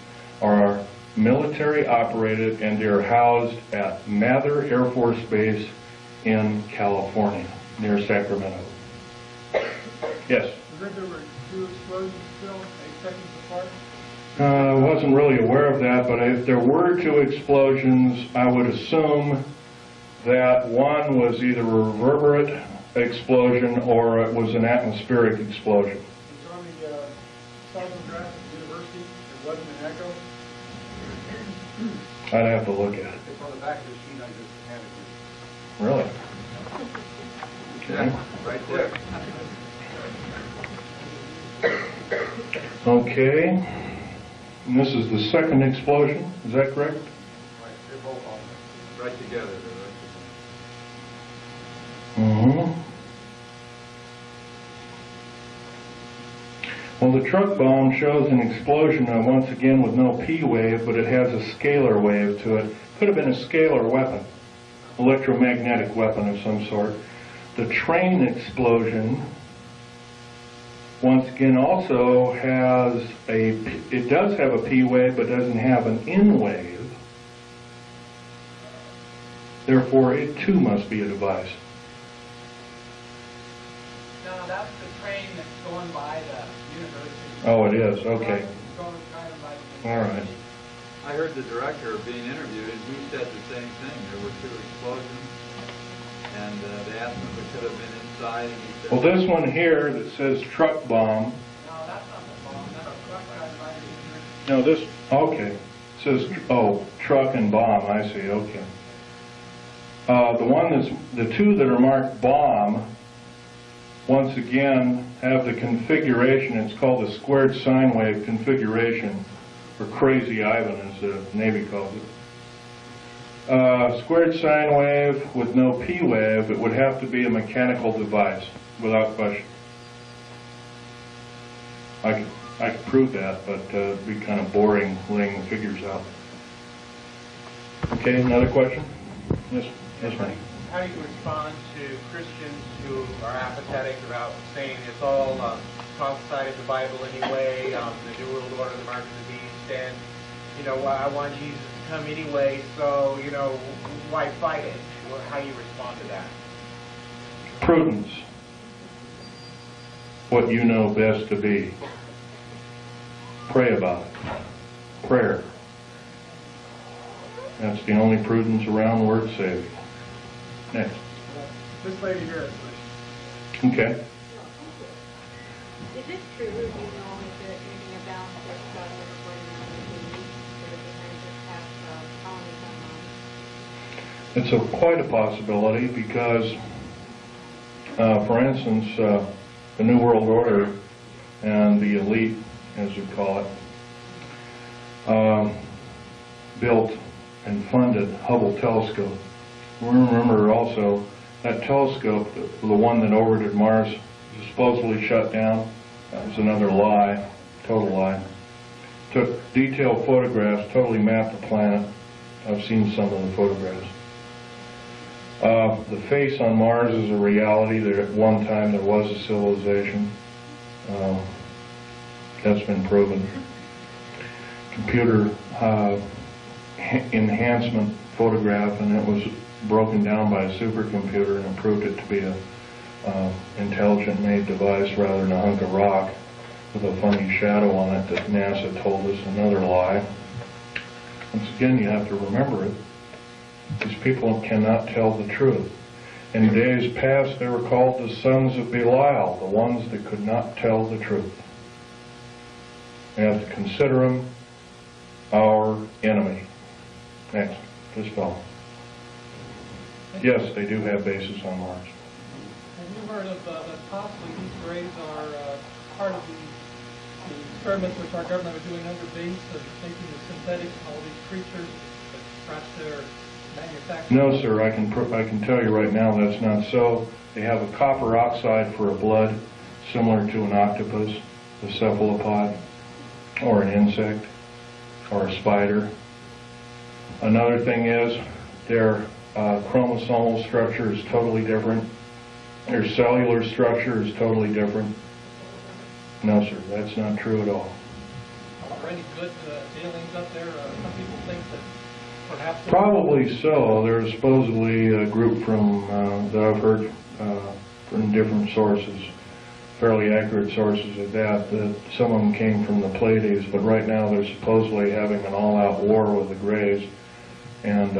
are military operated, and they're housed at Mather Air Force Base in California, near Sacramento. Yes? I heard there were 2 explosions still, 8 seconds apart. I wasn't really aware of that, but if there were 2 explosions, I would assume that one was either a reverberant explosion or it was an atmospheric explosion. It's on the seismograph at the university. It wasn't an echo. I'd have to look at it. It's on the back of the sheet I just handed you. Really? Okay. Right there. Okay. And this is the second explosion, is that correct? Right, they're both on there. Right together. Mm-hmm. Well, the truck bomb shows an explosion, once again, with no P wave, but it has a scalar wave to it. Could have been a scalar weapon, electromagnetic weapon of some sort. The train explosion, once again, also has it does have a P wave, but doesn't have an N wave. Therefore, it too must be a device. No, that's the train that's going by the university. Oh, it is, okay. It's going kind of by the All right. I heard the director being interviewed, and he said the same thing. There were 2 explosions, and they asked him if it could have been inside, and he said... Well, this one here that says truck bomb. No, that's not the bomb. That's a truck right by the university. No, this, okay. It says, oh, truck and bomb, I see, okay. The 2 that are marked bomb, once again, have the configuration, it's called the squared sine wave configuration, or Crazy Ivan, as the Navy calls it. Squared sine wave with no P wave, it would have to be a mechanical device, without question. I could prove that, but it'd be kind of boring laying the figures out. Okay, another question? Yes, ma'am. How do you respond to Christians who are apathetic about saying it's all prophesied in the Bible anyway, the New World Order, the mark of the beast, and, I want Jesus to come anyway, so, why fight it? How do you respond to that? Prudence. What you know best to be. Pray about it. Prayer. That's the only prudence around worth saving. Next. This lady here has a question. Okay. Is it true, you know, is there anything about this reporting on the TV, or that they're going to just have colonies on Mars? It's quite a possibility because, for instance, the New World Order and the elite, as we call it, built and funded Hubble telescope. Remember also that telescope, the one that orbited Mars, was supposedly shut down. That was another lie, total lie. Took detailed photographs, totally mapped the planet. I've seen some of the photographs. The face on Mars is a reality. There, at one time there was a civilization. That's been proven. Computer enhancement photograph, and it was broken down by a supercomputer and proved it to be a intelligent made device rather than a hunk of rock with a funny shadow on it that NASA told us. Another lie. Once again, you have to remember it. These people cannot tell the truth. In days past, they were called the sons of Belial, the ones that could not tell the truth. We have to consider them our enemy. Next, this fellow. Yes, they do have bases on Mars. Have you heard of that possibly these graves are part of the experiments which our government are doing under base of taking the synthetics and all these creatures that perhaps they're manufacturing? No, sir. I can tell you right now that's not so. They have a copper oxide for a blood, similar to an octopus, a cephalopod, or an insect, or a spider. Another thing is their chromosomal structure is totally different. Their cellular structure is totally different. No, sir, that's not true at all. Are there any good aliens up there? Some people think that perhaps... Probably so. There's supposedly a group from that I've heard from different sources, fairly accurate sources at that some of them came from the Pleiades, but right now they're supposedly having an all-out war with the Greys, and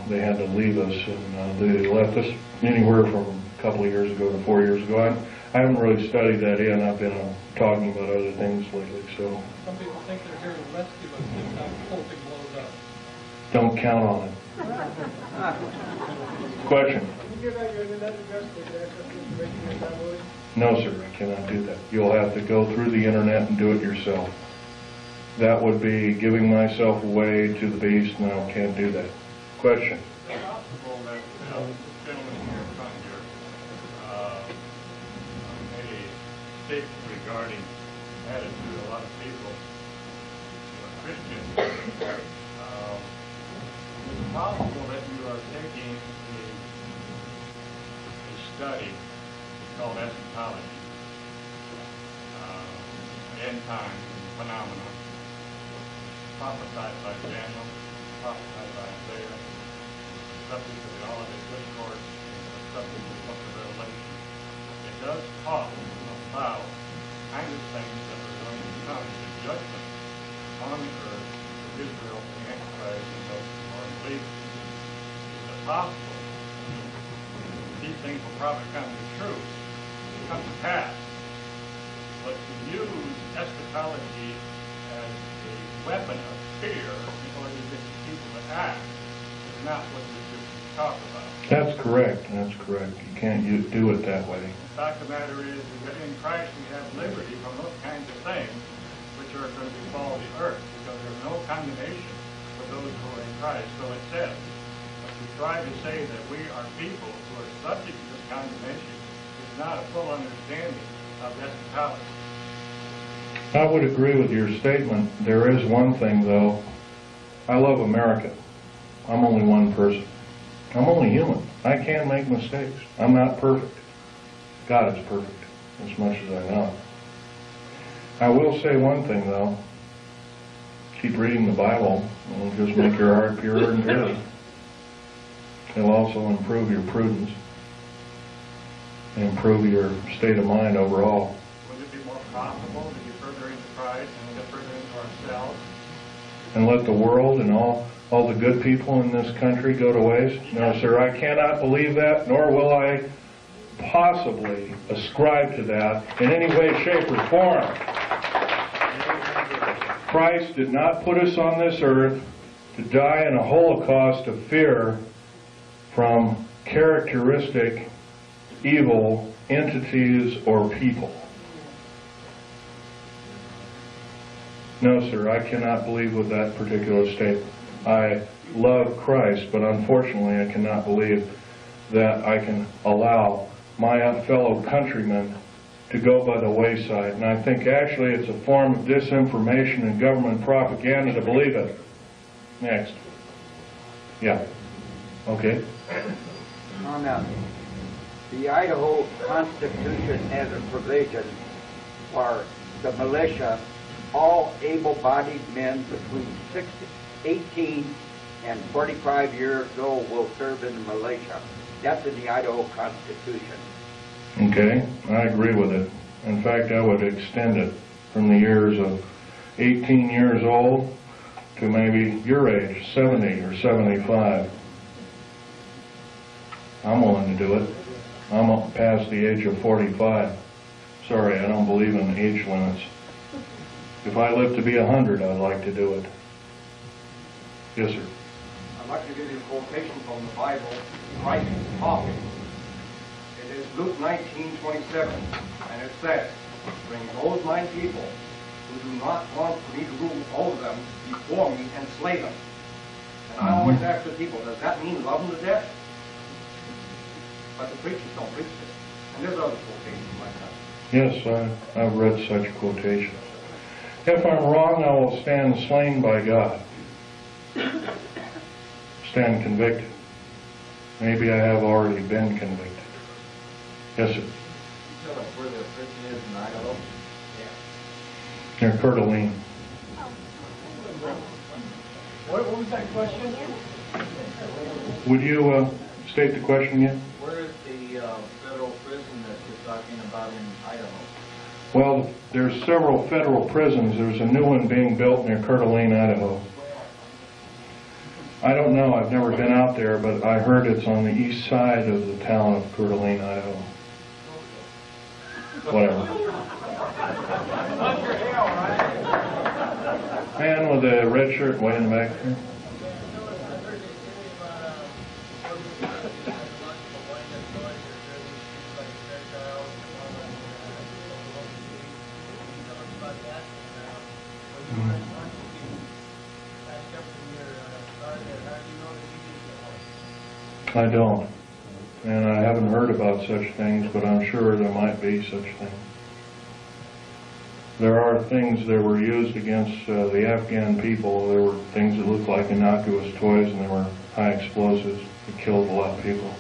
they had to leave us, and they left us anywhere from a couple of years ago to 4 years ago. I haven't really studied that in. I've been talking about other things lately, so... Some people think they're here to rescue us if that whole thing blows up. Don't count on it. Question? Can you give out your internet address to access information in that way? No, sir, I cannot do that. You'll have to go through the internet and do it yourself. That would be giving myself away to the beast, and I can't do that. Question? Is it possible that this gentleman here in front here made a statement regarding attitude of a lot of people who are Christians? Is it possible that you are taking a study called eschatology, end time phenomena, prophesied by Daniel, prophesied by Isaiah, subject to the Olivet Discourse, subject to the book of Revelation. It does talk about kind of things that are going to come to judgment on the earth for Israel, the Antichrist, and those who are in belief. Is it possible these things will probably come to truth, come to pass, but to use eschatology as a weapon of fear in order to get people to act is not what this is talk about. That's correct. That's correct. You can't do it that way. The fact of the matter is that in Christ we have liberty from those kinds of things which are going to befall the earth, because there's no condemnation for those who are in Christ. So it says, but to try to say that we are people who are subject to this condemnation is not a full understanding of eschatology. I would agree with your statement. There is one thing, though. I love America. I'm only one person. I'm only human. I can make mistakes. I'm not perfect. God is perfect, as much as I know. I will say one thing, though. Keep reading the Bible. It'll just make your heart pure and good. It'll also improve your prudence and improve your state of mind overall. Would it be more profitable to get further into Christ and get further into ourselves? And let the world and all the good people in this country go to waste? No, sir, I cannot believe that, nor will I possibly ascribe to that in any way, shape, or form. Christ did not put us on this earth to die in a holocaust of fear from characteristic evil entities or people. No, sir, I cannot believe with that particular statement. I love Christ, but unfortunately I cannot believe that I can allow my fellow countrymen to go by the wayside. And I think actually it's a form of disinformation and government propaganda to believe it. Next. Yeah. Okay. On the Idaho Constitution has a provision for the militia. All able-bodied men between 18 and 45 years old will serve in the militia. That's in the Idaho Constitution. Okay, I agree with it. In fact, I would extend it from the years of 18 years old to maybe your age, 70 or 75. I'm willing to do it. I'm past the age of 45. Sorry, I don't believe in age limits. If I live to be 100, I'd like to do it. Yes, sir. I'd like to give you a quotation from the Bible, Christ talking. It is Luke 19:27, and it says, "Bring those my people who do not want me to rule over them before me and slay them." And I always ask the people, does that mean love them to death? But the preachers don't preach it. And there's other quotations like that. Yes, I've read such quotations. If I'm wrong, I will stand slain by God. Stand convicted. Maybe I have already been convicted. Yes, sir. You tell us where the prison is in Idaho? Near Coeur d'Alene. What was that question? Would you state the question again? Where is the federal prison that you're talking about in Idaho? Well, there's several federal prisons. There's a new one being built near Coeur d'Alene, Idaho. I don't know. I've never been out there, but I heard it's on the east side of the town of Coeur d'Alene, Idaho. Whatever. Man with a red shirt way in the back there. I don't. And I haven't heard about such things, but I'm sure there might be such things. There are things that were used against the Afghan people. There were things that looked like innocuous toys, and there were high explosives that killed a lot of people.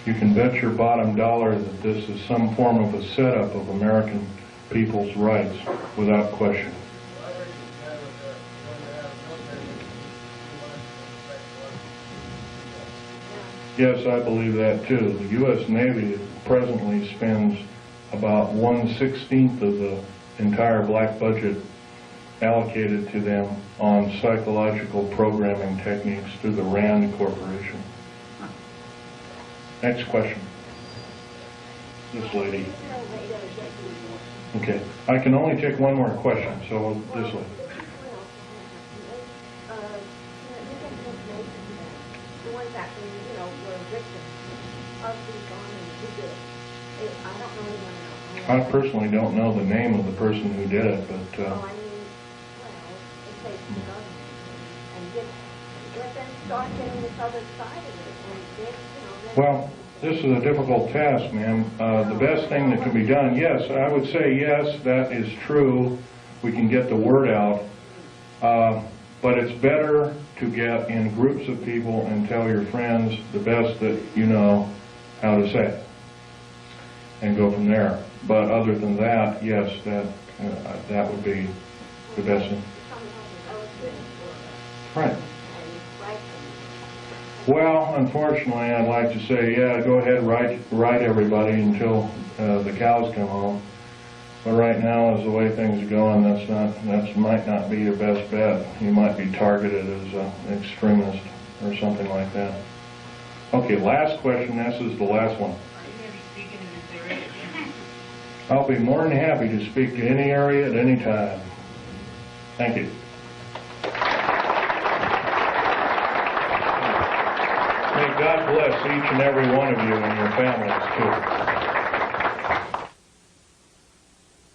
You can bet your bottom dollar that this is some form of a setup of American people's rights, without question. Yes, I believe that too. The U.S. Navy presently spends about 1/16 of the entire black budget allocated to them on psychological programming techniques through the RAND Corporation. Next question. This lady. Okay. I can only take one more question, so this lady. The ones that, were victims of these bombings, who did it? I don't know anyone else. I personally don't know the name of the person who did it, but... it takes the government and let them start getting this other side of it. And then, Well, this is a difficult task, ma'am. The best thing that can be done, yes, I would say yes, that is true. We can get the word out. But it's better to get in groups of people and tell your friends the best that you know how to say it, and go from there. But other than that, yes, that would be the best thing. Right. Well, unfortunately, I'd like to say, yeah, go ahead, write everybody until the cows come home. But right now, as the way things are going, that might not be your best bet. You might be targeted as an extremist or something like that. Okay, last question. This is the last one. Are you going to be speaking in this area again? I'll be more than happy to speak to any area at any time. Thank you. May God bless each and every one of you and your families, too.